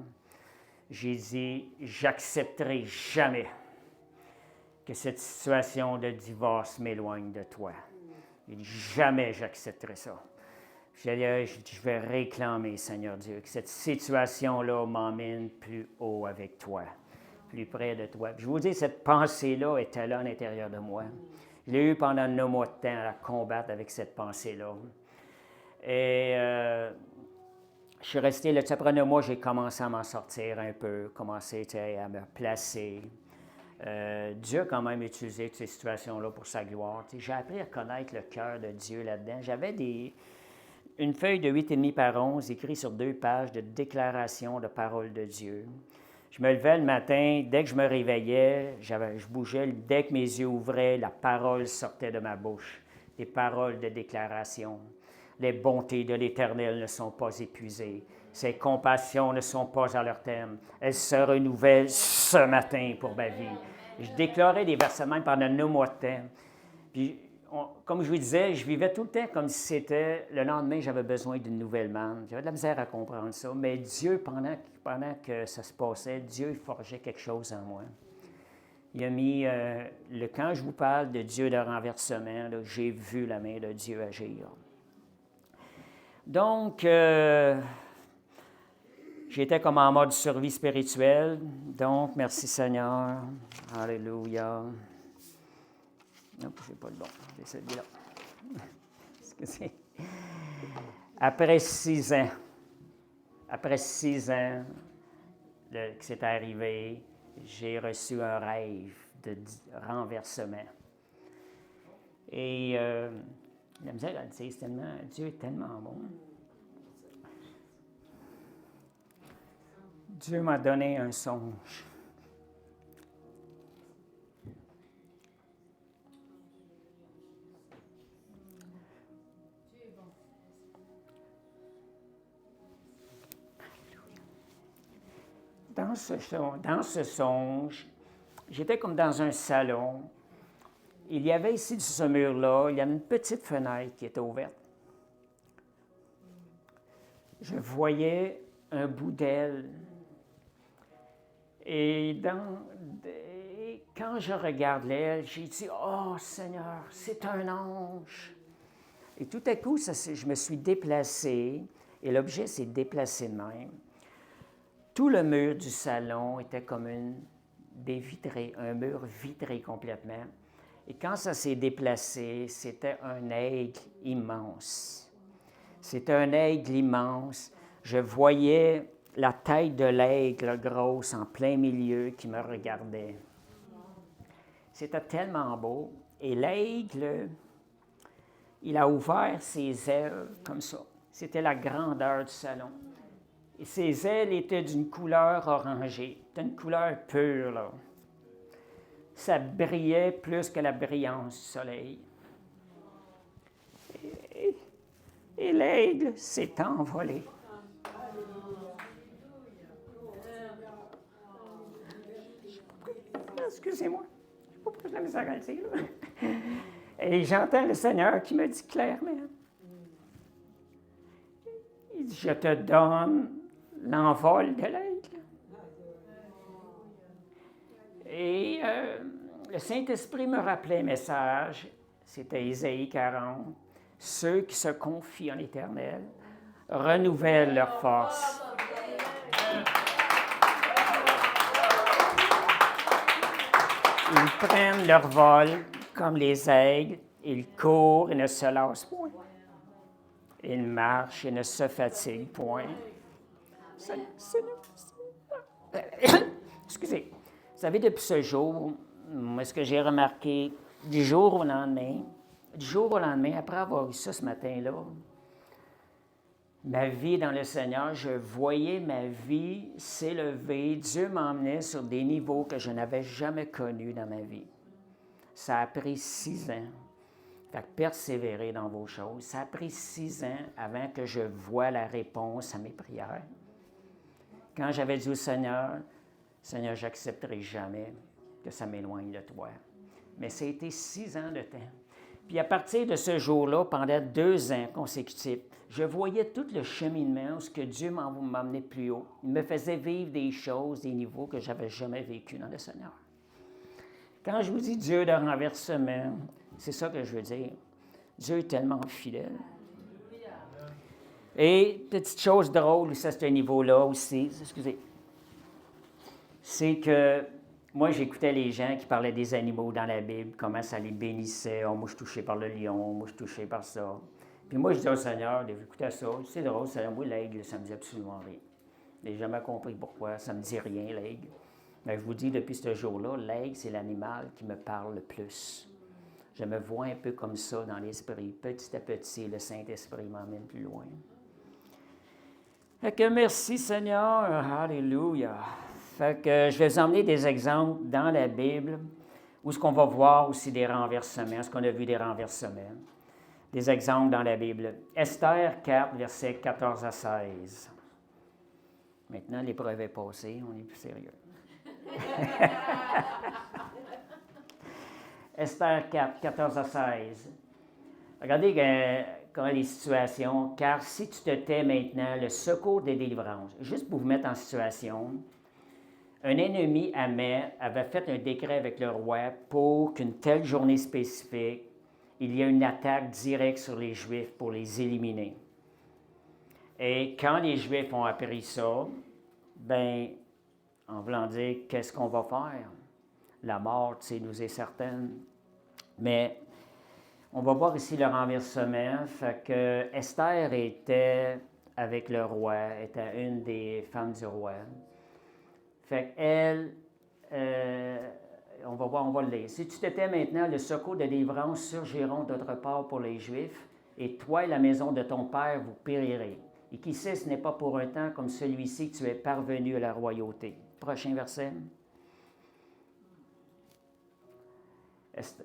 j'ai dit, j'accepterai jamais que cette situation de divorce m'éloigne de toi. J'ai dit, jamais j'accepterai ça. Je vais réclamer, Seigneur Dieu, que cette situation-là m'emmène plus haut avec toi, plus près de toi. Puis je vous dis, cette pensée-là était là à l'intérieur de moi. Je l'ai eu pendant 9 mois de temps à combattre avec cette pensée-là. Et je suis resté là. Après 9 mois, j'ai commencé à m'en sortir un peu, commencé à me placer. Dieu a quand même utilisé toutes ces situations-là pour sa gloire. J'ai appris à connaître le cœur de Dieu là-dedans. J'avais une feuille de 8,5 par 11 écrite sur 2 pages de déclaration de parole de Dieu. Je me levais le matin, dès que je me réveillais, je bougeais, dès que mes yeux ouvraient, la parole sortait de ma bouche, des paroles de déclaration. Les bontés de l'Éternel ne sont pas épuisées. Ses compassions ne sont pas à leur terme. Elles se renouvellent ce matin pour ma vie. Je déclarais des versets même pendant 9 mois de temps. Puis, comme je vous disais, je vivais tout le temps comme si c'était le lendemain, j'avais besoin d'une nouvelle manne. J'avais de la misère à comprendre ça. Mais Dieu, pendant que ça se passait, Dieu forgeait quelque chose en moi. Il a mis, quand je vous parle de Dieu de renversement, là, j'ai vu la main de Dieu agir. Donc, j'étais comme en mode survie spirituelle. Donc, merci Seigneur. Alléluia. Non, c'est pas le bon. C'est celui-là. Excusez. Après 6 ans que c'est arrivé, j'ai reçu un rêve de renversement. Et la misère à dire, Dieu est tellement bon. Dieu m'a donné un songe. Dans ce songe, j'étais comme dans un salon. Il y avait ici, sur ce mur-là, il y avait une petite fenêtre qui était ouverte. Je voyais un bout d'aile. Et quand je regarde l'aile, j'ai dit, « Oh Seigneur, c'est un ange! » Et tout à coup, je me suis déplacé, et l'objet s'est déplacé de même. Tout le mur du salon était comme un mur vitré complètement. Et quand ça s'est déplacé, c'était un aigle immense. C'était un aigle immense. Je voyais la tête de l'aigle grosse en plein milieu qui me regardait. C'était tellement beau. Et l'aigle, il a ouvert ses ailes comme ça. C'était la grandeur du salon. Et ses ailes étaient d'une couleur orangée. C'était une couleur pure, là. Ça brillait plus que la brillance du soleil. Et l'aigle s'est envolé. Excusez-moi, je ne sais pas pourquoi je la misère à le dire. Et j'entends le Seigneur qui me dit clairement, il dit, je te donne l'envol de l'aigle. Et le Saint-Esprit me rappelait un message, c'était Isaïe 40, ceux qui se confient en l'Éternel renouvellent leur force. Ils prennent leur vol comme les aigles, ils courent et ne se lassent point. Ils marchent et ne se fatiguent point. Excusez. Vous savez, depuis ce jour, moi, ce que j'ai remarqué, du jour au lendemain, après avoir eu ça ce matin-là, ma vie dans le Seigneur, je voyais ma vie s'élever. Dieu m'emmenait sur des niveaux que je n'avais jamais connus dans ma vie. Ça a pris 6 ans. Fait que persévérer dans vos choses. Ça a pris 6 ans avant que je voie la réponse à mes prières. Quand j'avais dit au Seigneur, Seigneur, j'accepterai jamais que ça m'éloigne de toi. Mais ça a été 6 ans de temps. Puis à partir de ce jour-là, pendant 2 ans consécutifs, je voyais tout le cheminement où ce que Dieu m'emmenait plus haut. Il me faisait vivre des choses, des niveaux que je n'avais jamais vécu dans le Seigneur. Quand je vous dis Dieu de renversement, c'est ça que je veux dire. Dieu est tellement fidèle. Et petite chose drôle, ça c'est un niveau-là aussi, excusez, c'est que moi j'écoutais les gens qui parlaient des animaux dans la Bible, comment ça les bénissait. Oh, moi je suis touché par le lion, moi je suis touché par ça. Puis moi je dis au Seigneur, j'écoutais ça, c'est drôle, moi l'aigle, ça me dit absolument rien. Je n'ai jamais compris pourquoi, ça me dit rien l'aigle. Mais je vous dis, depuis ce jour-là, l'aigle, c'est l'animal qui me parle le plus. Je me vois un peu comme ça dans l'esprit. Petit à petit, le Saint-Esprit m'emmène plus loin. Fait que merci Seigneur, alléluia. Fait que je vais vous emmener des exemples dans la Bible où ce qu'on va voir aussi des renversements, ce qu'on a vu des renversements. Des exemples dans la Bible. Esther 4, versets 14 à 16. Maintenant, l'épreuve est passée, on est plus sérieux. Esther 4, 14 à 16. Regardez comment les situations. Car si tu te tais maintenant, le secours des délivrances, juste pour vous mettre en situation, un ennemi avait fait un décret avec le roi pour qu'une telle journée spécifique, il y ait une attaque directe sur les Juifs pour les éliminer. Et quand les Juifs ont appris ça, bien, en voulant dire, qu'est-ce qu'on va faire? La mort, nous est certaine. Mais on va voir ici le renversement. Fait que Esther était avec le roi, était une des femmes du roi. Fait qu'elle, on va le lire. Si tu t'étais maintenant, le secours de délivrance surgiront d'autre part pour les Juifs, et toi et la maison de ton père, vous périrez. Et qui sait, ce n'est pas pour un temps comme celui-ci que tu es parvenu à la royauté. Prochain verset.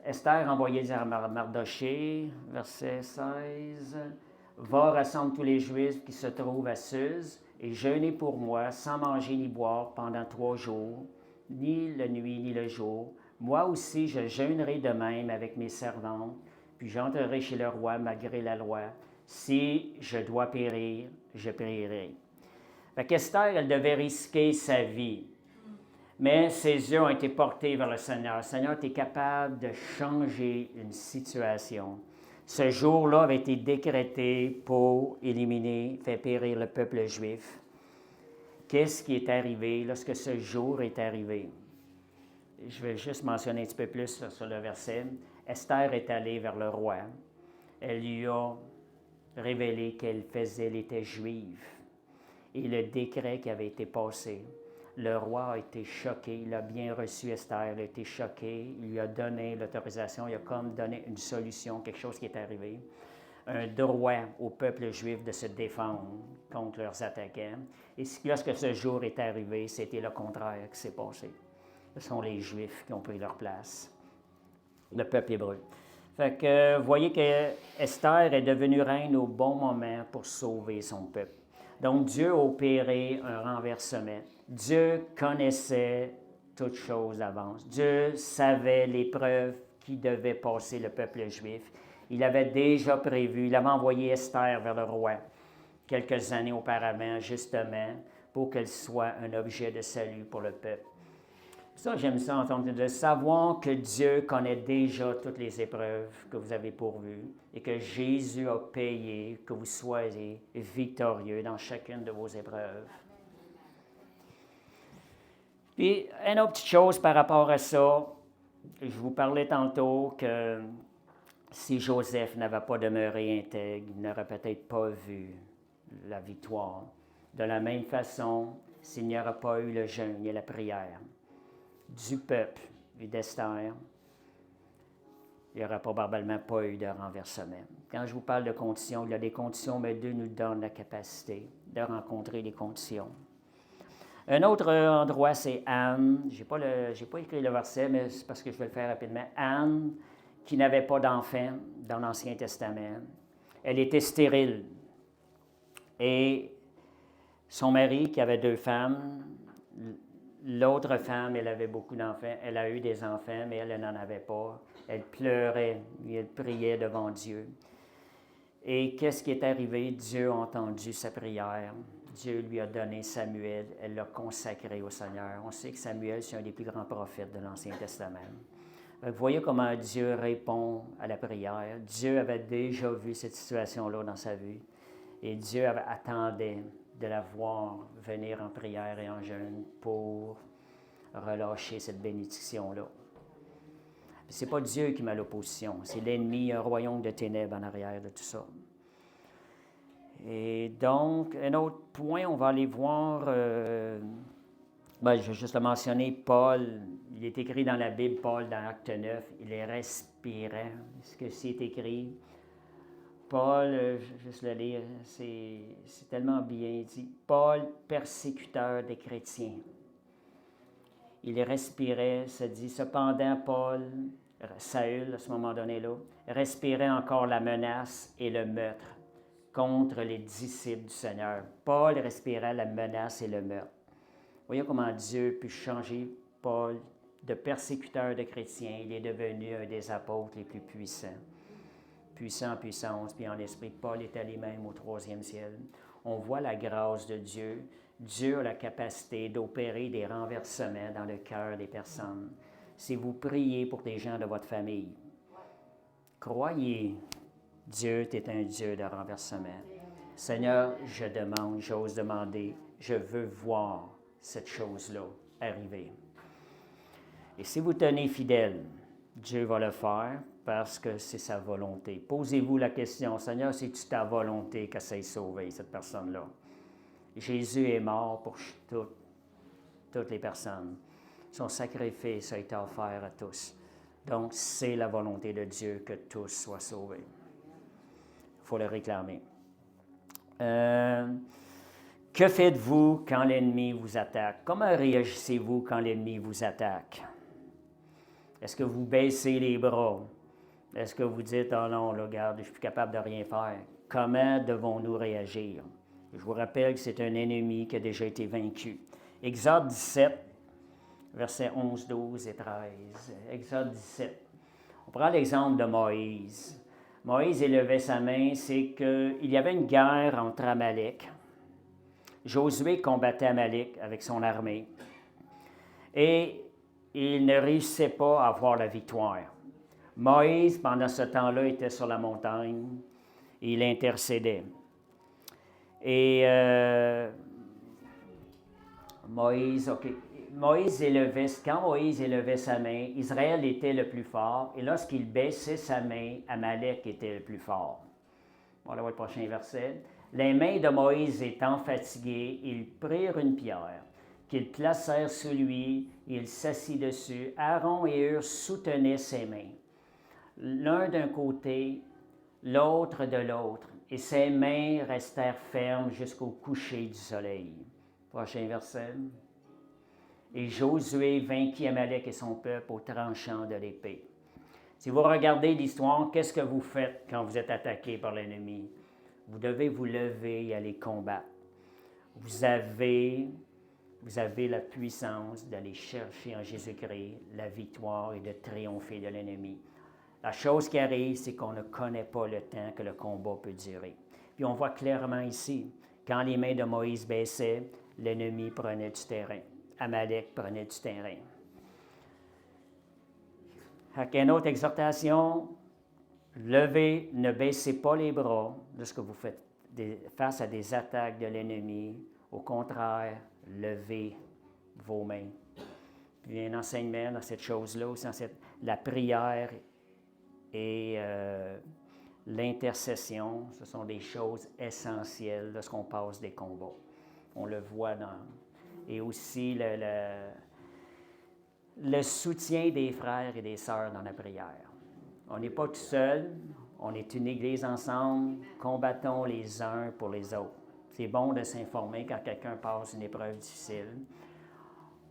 Esther envoyait dire à Mardoché, verset 16, « Va, rassemble tous les Juifs qui se trouvent à Suse, et jeûnez pour moi, sans manger ni boire, pendant 3 jours, ni la nuit ni le jour. Moi aussi, je jeûnerai de même avec mes servantes, puis j'entrerai chez le roi malgré la loi. Si je dois périr, je périrai. » Fait qu'Esther, elle devait risquer sa vie. Mais ses yeux ont été portés vers le Seigneur. Le Seigneur était capable de changer une situation. Ce jour-là avait été décrété pour éliminer, faire périr le peuple juif. Qu'est-ce qui est arrivé lorsque ce jour est arrivé? Je vais juste mentionner un petit peu plus sur le verset. Esther est allée vers le roi. Elle lui a révélé qu'elle était juive. Et le décret qui avait été passé. Le roi a été choqué, il a bien reçu Esther, il a été choqué, il lui a donné l'autorisation, il a comme donné une solution, quelque chose qui est arrivé. Un droit au peuple juif de se défendre contre leurs attaquants. Et lorsque ce jour est arrivé, c'était le contraire qui s'est passé. Ce sont les Juifs qui ont pris leur place, le peuple hébreu. Fait que vous voyez que Esther est devenue reine au bon moment pour sauver son peuple. Donc Dieu a opéré un renversement. Dieu connaissait toutes choses d'avance. Dieu savait l'épreuve qui devait passer le peuple juif. Il avait déjà prévu, il avait envoyé Esther vers le roi quelques années auparavant, justement, pour qu'elle soit un objet de salut pour le peuple. Ça, j'aime ça entendre, de savoir que Dieu connaît déjà toutes les épreuves que vous avez pourvues et que Jésus a payé, que vous soyez victorieux dans chacune de vos épreuves. Puis, une autre petite chose par rapport à ça, je vous parlais tantôt que si Joseph n'avait pas demeuré intègre, il n'aurait peut-être pas vu la victoire. De la même façon, s'il n'y aurait pas eu le jeûne et la prière du peuple et d'Esther, il n'y aurait probablement pas eu de renversement. Quand je vous parle de conditions, il y a des conditions, mais Dieu nous donne la capacité de rencontrer les conditions. Un autre endroit, c'est Anne. Je n'ai pas écrit le verset, mais c'est parce que je vais le faire rapidement. Anne, qui n'avait pas d'enfant dans l'Ancien Testament, elle était stérile. Et son mari, qui avait 2 femmes, l'autre femme, elle avait beaucoup d'enfants. Elle a eu des enfants, mais elle n'en avait pas. Elle pleurait et elle priait devant Dieu. Et qu'est-ce qui est arrivé? Dieu a entendu sa prière. Dieu lui a donné Samuel. Elle l'a consacré au Seigneur. On sait que Samuel, c'est un des plus grands prophètes de l'Ancien Testament. Vous voyez comment Dieu répond à la prière. Dieu avait déjà vu cette situation-là dans sa vie. Et Dieu attendait de la voir venir en prière et en jeûne pour relâcher cette bénédiction-là. Ce n'est pas Dieu qui met l'opposition, c'est l'ennemi, un royaume de ténèbres en arrière de tout ça. Et donc, un autre point, on va aller voir, je vais juste le mentionner, Paul, il est écrit dans la Bible, Paul, dans Acte 9, il est respirant, ce que c'est écrit. Paul, je vais juste le lire, c'est tellement bien dit. Paul, persécuteur des chrétiens. Il respirait, ça dit, cependant, Paul, Saül, à ce moment donné-là, respirait encore la menace et le meurtre contre les disciples du Seigneur. Paul respirait la menace et le meurtre. Voyez comment Dieu peut changer Paul de persécuteur de chrétiens. Il est devenu un des apôtres les plus puissants. Puissant en puissance, puis en esprit. Paul est allé même au 3e ciel. On voit la grâce de Dieu. Dieu a la capacité d'opérer des renversements dans le cœur des personnes. Si vous priez pour des gens de votre famille, croyez, Dieu est un Dieu de renversement. Seigneur, je demande, j'ose demander, je veux voir cette chose-là arriver. Et si vous tenez fidèle, Dieu va le faire parce que c'est sa volonté. Posez-vous la question, Seigneur, c'est-tu ta volonté qu'elle s'est sauvée, cette personne-là? Jésus est mort pour toutes les personnes. Son sacrifice a été offert à tous. Donc, c'est la volonté de Dieu que tous soient sauvés. Il faut le réclamer. Que faites-vous quand l'ennemi vous attaque? Comment réagissez-vous quand l'ennemi vous attaque? Est-ce que vous baissez les bras? Est-ce que vous dites, « Oh non, là, regarde, je ne suis plus capable de rien faire. » Comment devons-nous réagir? Je vous rappelle que c'est un ennemi qui a déjà été vaincu. Exode 17, versets 11, 12 et 13. Exode 17. On prend l'exemple de Moïse. Moïse élevait sa main, c'est qu'il y avait une guerre entre Amalek. Josué combattait Amalek avec son armée. Et il ne réussissait pas à avoir la victoire. Moïse, pendant ce temps-là, était sur la montagne et il intercédait. Et quand Moïse élevait sa main, Israël était le plus fort, et lorsqu'il baissait sa main, Amalek était le plus fort. On va voir le prochain verset. Les mains de Moïse étant fatiguées, ils prirent une pierre, qu'ils placèrent sous lui, et il s'assit dessus. Aaron et Hur soutenaient ses mains, l'un d'un côté, l'autre de l'autre, et ses mains restèrent fermes jusqu'au coucher du soleil. Prochain verset. Et Josué vainquit Amalek et son peuple au tranchant de l'épée. Si vous regardez l'histoire, qu'est-ce que vous faites quand vous êtes attaqué par l'ennemi? Vous devez vous lever et aller combattre. Vous avez Vous avez la puissance d'aller chercher en Jésus-Christ la victoire et de triompher de l'ennemi. La chose qui arrive, c'est qu'on ne connaît pas le temps que le combat peut durer. Puis on voit clairement ici, quand les mains de Moïse baissaient, l'ennemi prenait du terrain. Amalek prenait du terrain. Avec une autre exhortation, levez, ne baissez pas les bras lorsque vous faites face à des attaques de l'ennemi. Au contraire, levez vos mains. Puis il y a un enseignement dans cette chose-là aussi, la prière et l'intercession, ce sont des choses essentielles lorsqu'on passe des combats. On le voit dans... Et aussi le soutien des frères et des sœurs dans la prière. On n'est pas tout seul, on est une Église ensemble, combattons les uns pour les autres. C'est bon de s'informer quand quelqu'un passe une épreuve difficile.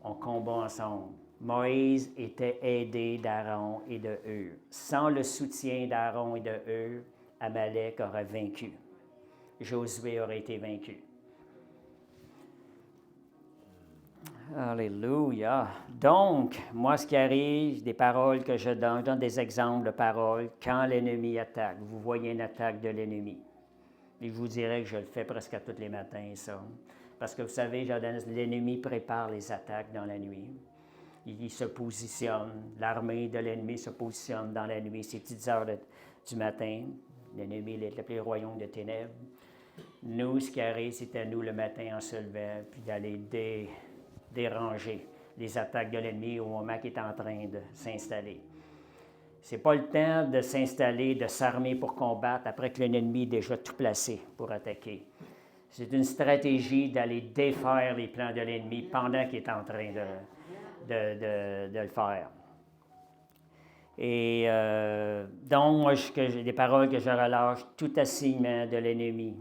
On combat ensemble. Moïse était aidé d'Aaron et de Hur. Sans le soutien d'Aaron et de Hur, Amalek aurait vaincu. Josué aurait été vaincu. Alléluia. Donc, moi, ce qui arrive, des paroles que je donne des exemples de paroles quand l'ennemi attaque. Vous voyez une attaque de l'ennemi. Et je vous dirais que je le fais presque à tous les matins, ça. Parce que vous savez, l'ennemi prépare les attaques dans la nuit. Il se positionne, l'armée de l'ennemi se positionne dans la nuit, ces petites heures du matin. L'ennemi est appelé le royaume de ténèbres. Nous, ce qui arrive, c'est à nous le matin en se levant, puis d'aller déranger les attaques de l'ennemi au moment qu'il est en train de s'installer. Ce n'est pas le temps de s'installer, de s'armer pour combattre après que l'ennemi est déjà tout placé pour attaquer. C'est une stratégie d'aller défaire les plans de l'ennemi pendant qu'il est en train de le faire. Et donc, moi, j'ai des paroles que je relâche, tout assignement de l'ennemi.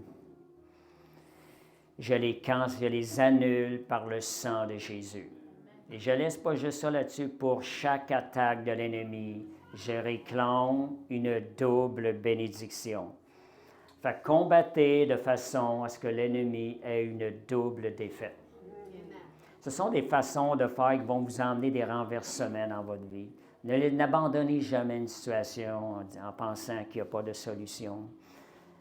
Je les cancelle, je les annule par le sang de Jésus. Et je ne laisse pas juste ça là-dessus. Pour chaque attaque de l'ennemi, je réclame une double bénédiction. Fait combattez de façon à ce que l'ennemi ait une double défaite. Ce sont des façons de faire qui vont vous emmener des renversements dans votre vie. N'abandonnez jamais une situation en pensant qu'il n'y a pas de solution.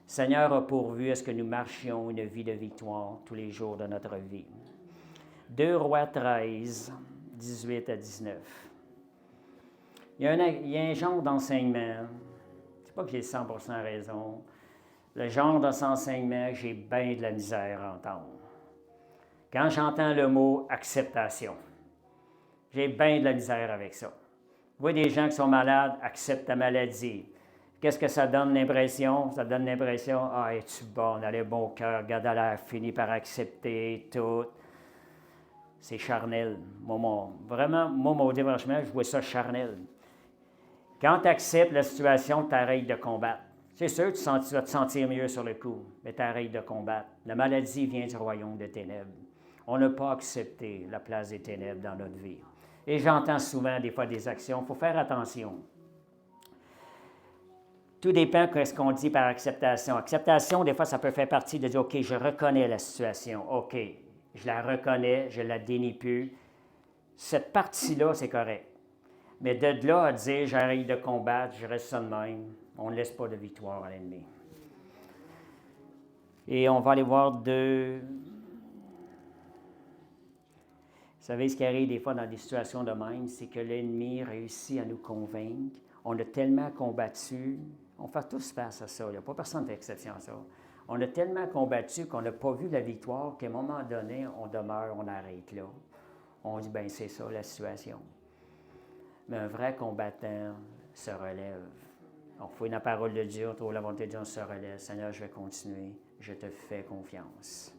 Seigneur a pourvu à ce que nous marchions une vie de victoire tous les jours de notre vie. 2 Rois 13, 18 à 19. Il y a un genre d'enseignement, je ne sais pas que j'ai 100% raison, le genre d'enseignement que j'ai bien de la misère à entendre. Quand j'entends le mot « acceptation », j'ai bien de la misère avec ça. Vous voyez des gens qui sont malades, acceptent ta maladie. Qu'est-ce que ça donne l'impression? Ça donne l'impression, « Ah, es-tu bonne, elle est bon cœur, regarde, elle a fini par accepter tout. » C'est charnel. Vraiment, mon démarchement, je vois ça charnel. Quand tu acceptes la situation, tu arrêtes de combattre. C'est sûr, tu vas te sentir mieux sur le coup, mais tu arrêtes de combattre. La maladie vient du royaume des ténèbres. On n'a pas accepté la place des ténèbres dans notre vie. Et j'entends souvent des fois des actions. Il faut faire attention. Tout dépend de ce qu'on dit par acceptation. Acceptation, des fois, ça peut faire partie de dire, OK, je reconnais la situation. OK, je la reconnais, je la dénie plus. Cette partie-là, c'est correct. Mais de là à dire, j'arrête de combattre, je reste ça de même, on ne laisse pas de victoire à l'ennemi. Et on va aller voir deux... Vous savez, ce qui arrive des fois dans des situations de même, c'est que l'ennemi réussit à nous convaincre. On a tellement combattu, on fait tous face à ça, il n'y a pas personne qui fait exception à ça. On a tellement combattu qu'on n'a pas vu la victoire qu'à un moment donné, on demeure, on arrête là. On dit, bien, c'est ça la situation. Mais un vrai combattant se relève. On fouille la parole de Dieu, on trouve la volonté de Dieu, on se relève. Seigneur, je vais continuer, je te fais confiance.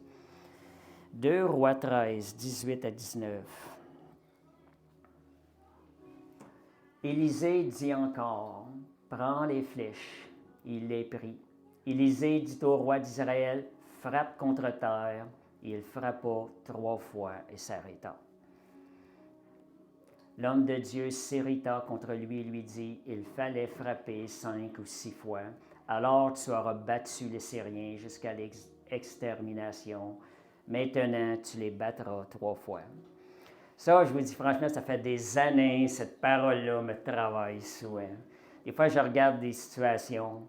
2 Rois 13, 18 à 19. Élisée dit encore, prends les flèches. Il les prit. Élisée dit au roi d'Israël, frappe contre terre. Il frappa 3 fois et s'arrêta. L'homme de Dieu s'irrita contre lui et lui dit, il fallait frapper 5 ou 6 fois. Alors tu auras battu les Syriens jusqu'à l'extermination Maintenant, tu les battras 3 fois. Ça, je vous dis franchement, ça fait des années, cette parole-là me travaille souvent. Des fois, je regarde des situations.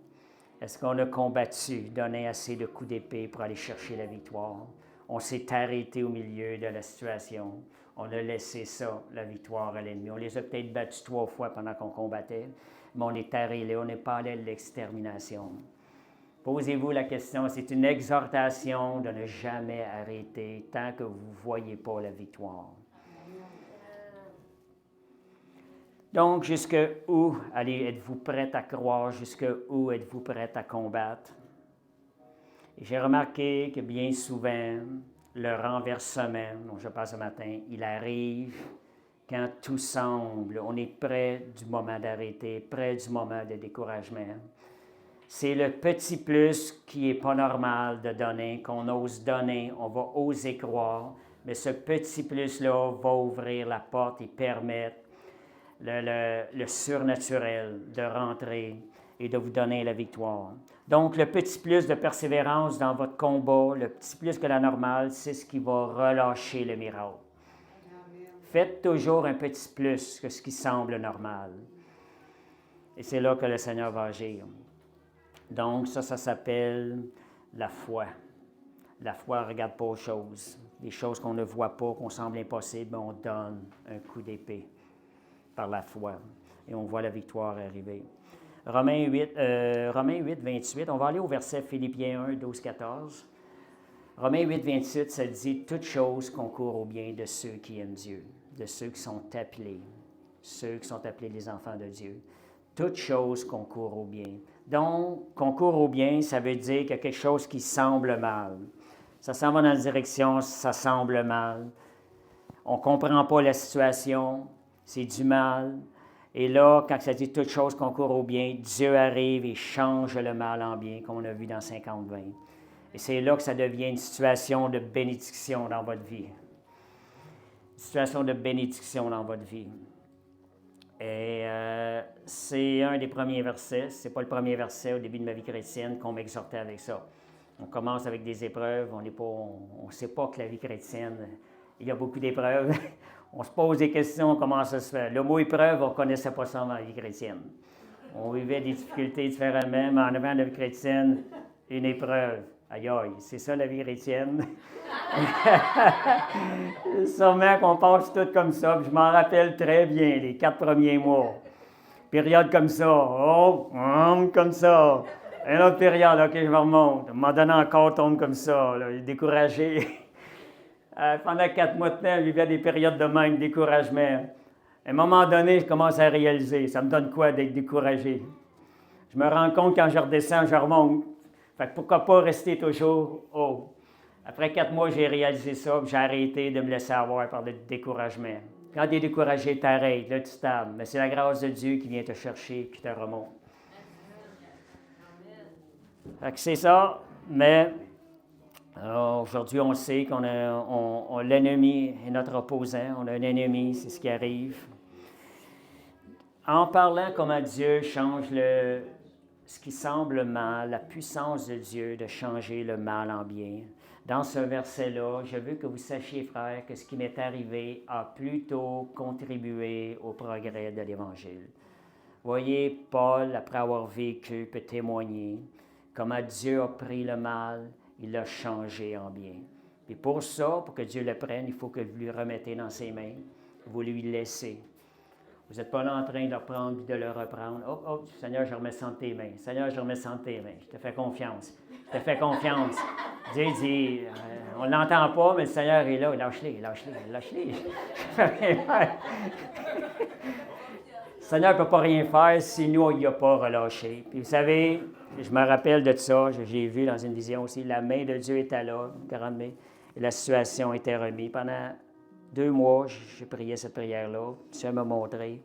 Est-ce qu'on a combattu, donné assez de coups d'épée pour aller chercher la victoire? On s'est arrêté au milieu de la situation. On a laissé ça, la victoire à l'ennemi. On les a peut-être battus 3 fois pendant qu'on combattait, mais on est arrêté là, on n'est pas allé à l'extermination. Posez-vous la question, c'est une exhortation de ne jamais arrêter tant que vous ne voyez pas la victoire. Donc, jusque où êtes-vous prêt à croire? Jusque où êtes-vous prêt à combattre? Et j'ai remarqué que bien souvent, le renversement dont je parle ce matin, il arrive quand tout semble. On est près du moment d'arrêter, près du moment de découragement. C'est le petit plus qui n'est pas normal de donner, qu'on ose donner, on va oser croire, mais ce petit plus-là va ouvrir la porte et permettre le surnaturel de rentrer et de vous donner la victoire. Donc, le petit plus de persévérance dans votre combat, le petit plus que la normale, c'est ce qui va relâcher le miracle. Faites toujours un petit plus que ce qui semble normal. Et c'est là que le Seigneur va agir. Donc, ça s'appelle la foi. La foi ne regarde pas aux choses. Les choses qu'on ne voit pas, qu'on semble impossibles, on donne un coup d'épée par la foi. Et on voit la victoire arriver. Romains 8, 28, on va aller au verset Philippiens 1, 12, 14. Romains 8, 28, ça dit « Toutes choses concourent au bien de ceux qui aiment Dieu, de ceux qui sont appelés les enfants de Dieu. Toutes choses concourent au bien. » Donc, concourt au bien, ça veut dire qu'il y a quelque chose qui semble mal. Ça s'en va dans la direction, ça semble mal. On ne comprend pas la situation, c'est du mal. Et là, quand ça dit toutes choses concourent au bien, Dieu arrive et change le mal en bien, comme on a vu dans 50-20. Et c'est là que ça devient une situation de bénédiction dans votre vie. Une situation de bénédiction dans votre vie. Et c'est un des premiers versets. Ce n'est pas le premier verset au début de ma vie chrétienne qu'on m'exhortait avec ça. On commence avec des épreuves, on ne sait pas que la vie chrétienne, il y a beaucoup d'épreuves. On se pose des questions, comment ça se fait. Le mot épreuve, on ne connaissait pas ça dans la vie chrétienne. On vivait des difficultés différemment, mais en avant de la vie chrétienne, une épreuve. Aïe aïe, c'est ça la vie chrétienne. Sûrement qu'on passe tout comme ça, puis je m'en rappelle très bien, les 4 premiers mois. Période comme ça, comme ça. Une autre période, OK, je me remonte. M'en donnant encore, tombe comme ça, là, découragé. Pendant 4 mois de temps, je vivais des périodes de même, découragement. À un moment donné, je commence à réaliser, ça me donne quoi d'être découragé? Je me rends compte quand je redescends, je remonte. Fait que pourquoi pas rester toujours haut? Après 4 mois, j'ai réalisé ça, j'ai arrêté de me laisser avoir par le découragement. Quand tu es découragé, t'arrêtes, là tu stables. Mais c'est la grâce de Dieu qui vient te chercher et qui te remonte. Fait que c'est ça, mais aujourd'hui, on sait qu'on a l'ennemi est notre opposant, on a un ennemi, c'est ce qui arrive. En parlant comment Dieu change ce qui semble mal, la puissance de Dieu de changer le mal en bien. Dans ce verset-là, je veux que vous sachiez, frères, que ce qui m'est arrivé a plutôt contribué au progrès de l'Évangile. Voyez, Paul, après avoir vécu, peut témoigner comment Dieu a pris le mal, il l'a changé en bien. Et pour ça, pour que Dieu le prenne, il faut que vous lui remettez dans ses mains, vous lui laissez. Vous n'êtes pas là en train de le reprendre et de le reprendre. Oh, Seigneur, je remets ça entre tes mains. Seigneur, je remets ça entre tes mains. Je te fais confiance. Je te fais confiance. Dieu dit, on ne l'entend pas, mais le Seigneur est là. Lâche-les. Le Seigneur ne peut pas rien faire si nous, il n'a pas relâché. Puis vous savez, je me rappelle de ça, j'ai vu dans une vision aussi, la main de Dieu était là, grande main, et la situation était remise. Pendant 2 mois, j'ai prié cette prière-là, Dieu m'a montré,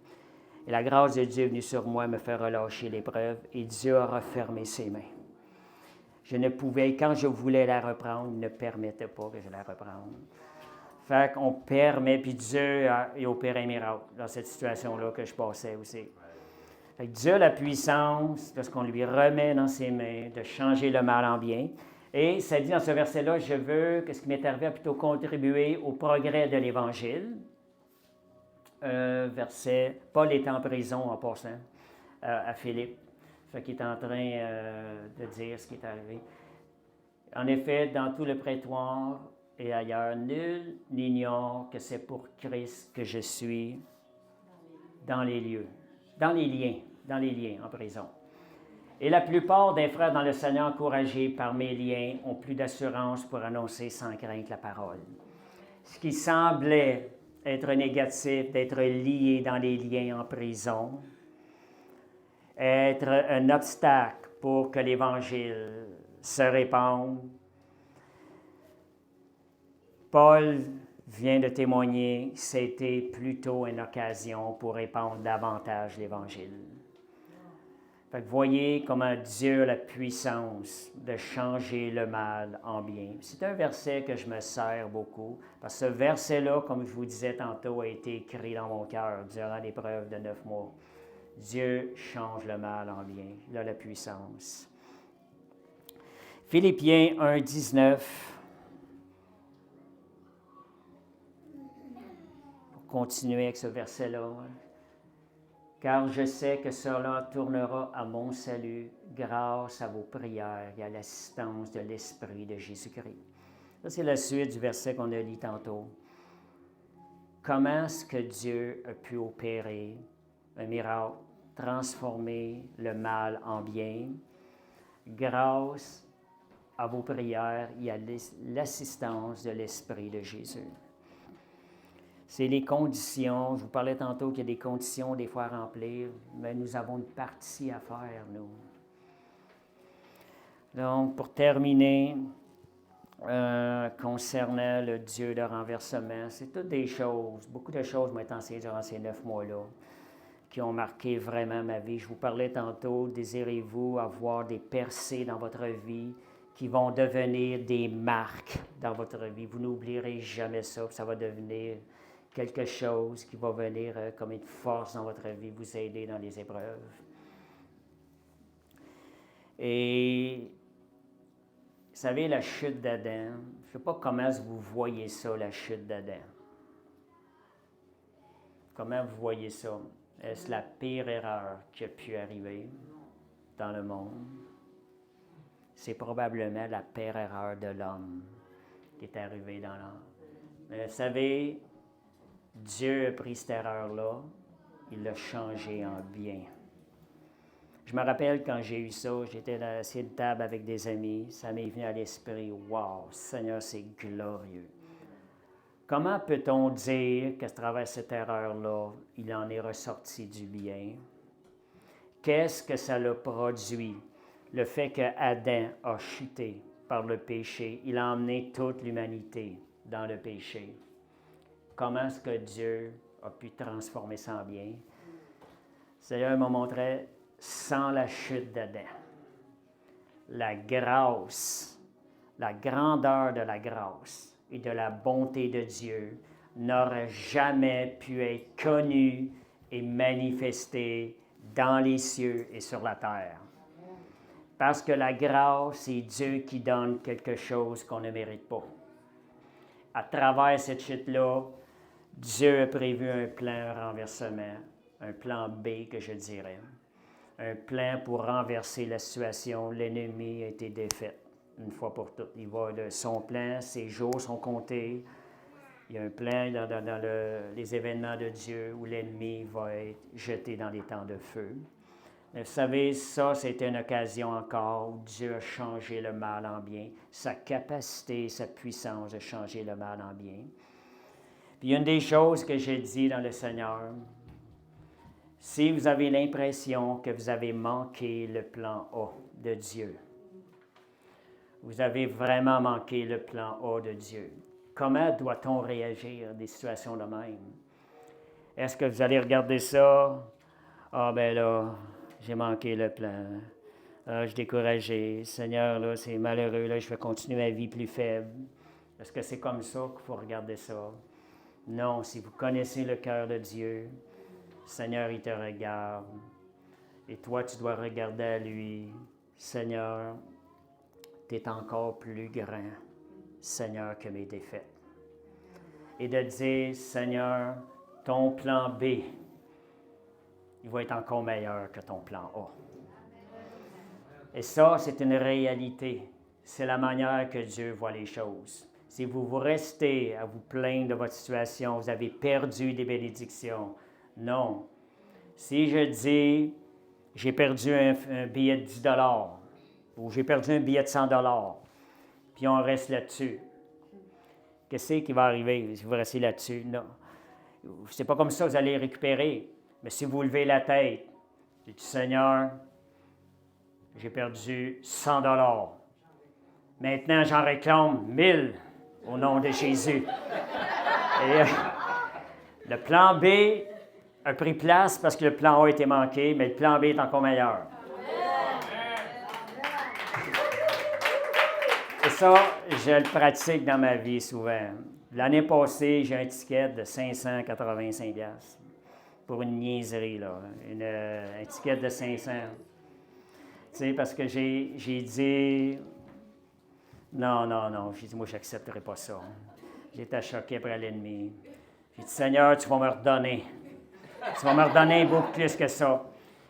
et la grâce de Dieu est venue sur moi, me faire relâcher l'épreuve, et Dieu a refermé ses mains. Je ne pouvais, quand je voulais la reprendre, il ne permettait pas que je la reprenne. Fait qu'on permet, puis Dieu a opéré un miracle dans cette situation-là que je passais aussi. Fait que Dieu a la puissance, lorsqu'on lui remet dans ses mains, de changer le mal en bien. Et ça dit dans ce verset-là, je veux que ce qui m'est arrivé a plutôt contribué au progrès de l'Évangile. Verset, Paul est en prison en passant à Philippe. Fait qu'il est en train de dire ce qui est arrivé. En effet, dans tout le prétoire et ailleurs, nul n'ignore que c'est pour Christ que je suis dans les liens en prison. Et la plupart des frères dans le Seigneur, encouragés par mes liens, ont plus d'assurance pour annoncer sans crainte la parole. Ce qui semblait être négatif, d'être lié dans les liens en prison, être un obstacle pour que l'Évangile se répande. Paul vient de témoigner, c'était plutôt une occasion pour répandre davantage l'Évangile. Fait que voyez comment Dieu a la puissance de changer le mal en bien. C'est un verset que je me sers beaucoup, parce que ce verset-là, comme je vous disais tantôt, a été écrit dans mon cœur durant l'épreuve de 9 mois. Dieu change le mal en bien. Il a la puissance. Philippiens 1, 19. Pour continuer avec ce verset-là. Car je sais que cela tournera à mon salut grâce à vos prières et à l'assistance de l'Esprit de Jésus-Christ. Ça, c'est la suite du verset qu'on a lu tantôt. Comment est-ce que Dieu a pu opérer un miracle, transformer le mal en bien, grâce à vos prières et à l'assistance de l'Esprit de Jésus. C'est les conditions. Je vous parlais tantôt qu'il y a des conditions des fois à remplir, mais nous avons une partie à faire, nous. Donc, pour terminer, concernant le Dieu de renversement, c'est toutes des choses, beaucoup de choses m'ont été enseignées durant ces 9 mois-là, qui ont marqué vraiment ma vie. Je vous parlais tantôt, désirez-vous avoir des percées dans votre vie qui vont devenir des marques dans votre vie. Vous n'oublierez jamais ça, ça va devenir quelque chose qui va venir comme une force dans votre vie, vous aider dans les épreuves. Et vous savez, la chute d'Adam, je ne sais pas comment vous voyez ça, la chute d'Adam. Comment vous voyez ça? Est-ce la pire erreur qui a pu arriver dans le monde? C'est probablement la pire erreur de l'homme qui est arrivée dans l'homme. Mais vous savez, Dieu a pris cette erreur-là, il l'a changée en bien. Je me rappelle quand j'ai eu ça, j'étais assis à une table avec des amis, ça m'est venu à l'esprit, « Wow, Seigneur, c'est glorieux! » Comment peut-on dire qu'à travers cette erreur-là, il en est ressorti du bien? Qu'est-ce que ça l'a produit? Le fait qu'Adam a chuté par le péché, il a emmené toute l'humanité dans le péché. Comment est-ce que Dieu a pu transformer ça en bien? Le Seigneur m'a montré, sans la chute d'Adam, la grâce, la grandeur de la grâce et de la bonté de Dieu n'aurait jamais pu être connue et manifestée dans les cieux et sur la terre. Parce que la grâce, c'est Dieu qui donne quelque chose qu'on ne mérite pas. À travers cette chute-là, Dieu a prévu un plan renversement, un plan B que je dirais, un plan pour renverser la situation. L'ennemi a été défait une fois pour toutes. Il va de son plan, ses jours sont comptés. Il y a un plan dans les événements de Dieu où l'ennemi va être jeté dans les temps de feu. Mais vous savez, ça, c'était une occasion encore où Dieu a changé le mal en bien, sa capacité, sa puissance de changer le mal en bien. Puis une des choses que j'ai dit dans le Seigneur, si vous avez l'impression que vous avez manqué le plan A de Dieu, vous avez vraiment manqué le plan A de Dieu, comment doit-on réagir à des situations de même? Est-ce que vous allez regarder ça? Ah ben là, j'ai manqué le plan. Ah, je suis découragé. Seigneur, là, c'est malheureux, là, je vais continuer ma vie plus faible. Est-ce que c'est comme ça qu'il faut regarder ça? Non, si vous connaissez le cœur de Dieu, Seigneur, il te regarde. Et toi, tu dois regarder à lui. Seigneur, tu es encore plus grand, Seigneur, que mes défaites. Et de dire, Seigneur, ton plan B, il va être encore meilleur que ton plan A. Et ça, c'est une réalité. C'est la manière que Dieu voit les choses. Si vous restez à vous plaindre de votre situation, vous avez perdu des bénédictions. Non. Si je dis, j'ai perdu un billet de 10 $ ou j'ai perdu un billet de 100 $, puis on reste là-dessus, qu'est-ce qui va arriver si vous restez là-dessus? Non. C'est pas comme ça que vous allez récupérer. Mais si vous levez la tête, dites, Seigneur, j'ai perdu 100 $. Maintenant, j'en réclame 1000 au nom de Jésus. Et le plan B a pris place parce que le plan A a été manqué, mais le plan B est encore meilleur. Et ça, je le pratique dans ma vie souvent. L'année passée, j'ai un ticket de 585 $ pour une niaiserie, là. Un ticket de 500. Tu sais, parce que j'ai dit, non, j'ai dit, moi, je n'accepterai pas ça. J'étais choqué après l'ennemi. J'ai dit, Seigneur, tu vas me redonner. Tu vas me redonner beaucoup plus que ça.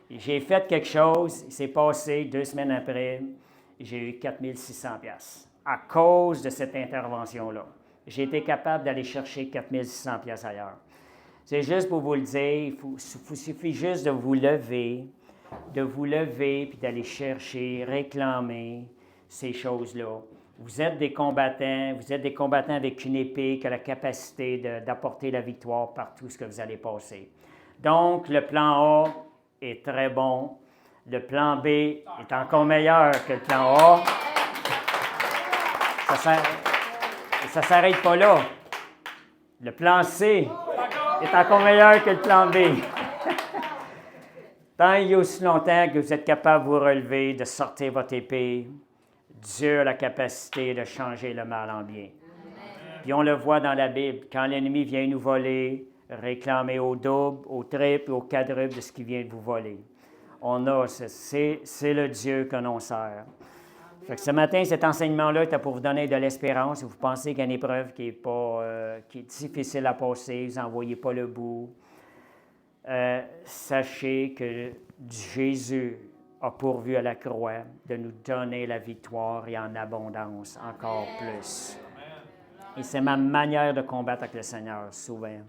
Et j'ai fait quelque chose, il s'est passé 2 semaines après, j'ai eu 4600 $. À cause de cette intervention-là, j'ai été capable d'aller chercher 4600 $ ailleurs. C'est juste pour vous le dire, il suffit juste de vous lever puis d'aller chercher, réclamer ces choses-là. Vous êtes des combattants avec une épée qui a la capacité d'apporter la victoire par tout ce que vous allez passer. Donc, le plan A est très bon. Le plan B est encore meilleur que le plan A. Ça ne s'arrête pas là. Le plan C est encore meilleur que le plan B. Tant et aussi longtemps que vous êtes capable de vous relever, de sortir votre épée, Dieu a la capacité de changer le mal en bien. Puis on le voit dans la Bible, quand l'ennemi vient nous voler, réclamer au double, au triple, au quadruple de ce qu'il vient de vous voler. C'est le Dieu que l'on sert. Fait que ce matin, cet enseignement-là était pour vous donner de l'espérance. Si vous pensez qu'il y a une épreuve qui est difficile à passer, vous n'en voyez pas le bout, sachez que Jésus a pourvu à la croix de nous donner la victoire et en abondance, encore plus. Et c'est ma manière de combattre avec le Seigneur, souvent.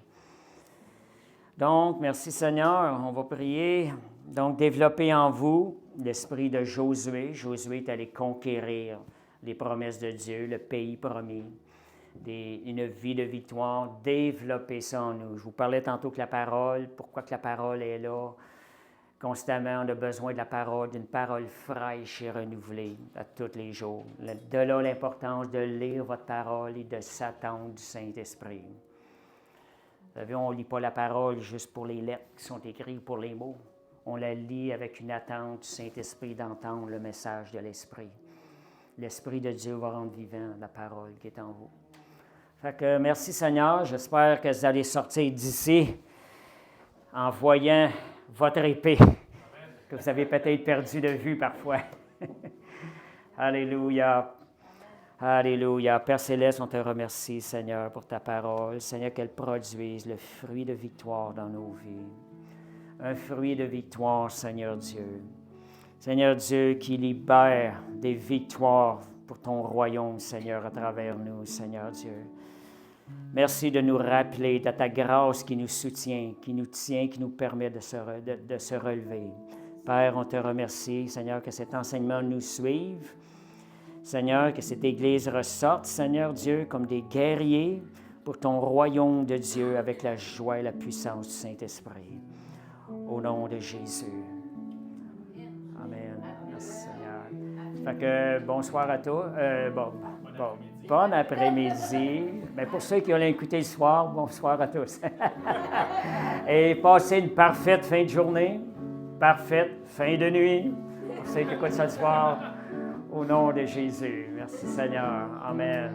Donc, merci Seigneur, on va prier. Donc, développez en vous l'esprit de Josué. Josué est allé conquérir les promesses de Dieu, le pays promis, une vie de victoire. Développez ça en nous. Je vous parlais tantôt que la parole, pourquoi que la parole est là. Constamment, on a besoin de la parole, d'une parole fraîche et renouvelée à tous les jours. De là, l'importance de lire votre parole et de s'attendre du Saint-Esprit. Vous savez, on ne lit pas la parole juste pour les lettres qui sont écrites, pour les mots. On la lit avec une attente du Saint-Esprit d'entendre le message de l'Esprit. L'Esprit de Dieu va rendre vivant la parole qui est en vous. Fait que merci Seigneur, j'espère que vous allez sortir d'ici en voyant votre épée, que vous avez peut-être perdu de vue parfois. Alléluia. Alléluia. Père Céleste, on te remercie, Seigneur, pour ta parole. Seigneur, qu'elle produise le fruit de victoire dans nos vies. Un fruit de victoire, Seigneur Dieu. Seigneur Dieu, qui libère des victoires pour ton royaume, Seigneur, à travers nous, Seigneur Dieu. Merci de nous rappeler de ta grâce qui nous soutient, qui nous tient, qui nous permet de se relever. Père, on te remercie, Seigneur, que cet enseignement nous suive. Seigneur, que cette Église ressorte, Seigneur Dieu, comme des guerriers pour ton royaume de Dieu avec la joie et la puissance du Saint-Esprit. Au nom de Jésus. Amen. Merci, Seigneur. Fait que bonsoir à tous. Bon après-midi. Mais pour ceux qui ont écouté le soir, bonsoir à tous. Et passez une parfaite fin de journée, parfaite fin de nuit. Pour ceux qui écoutent ça le soir, au nom de Jésus. Merci Seigneur. Amen.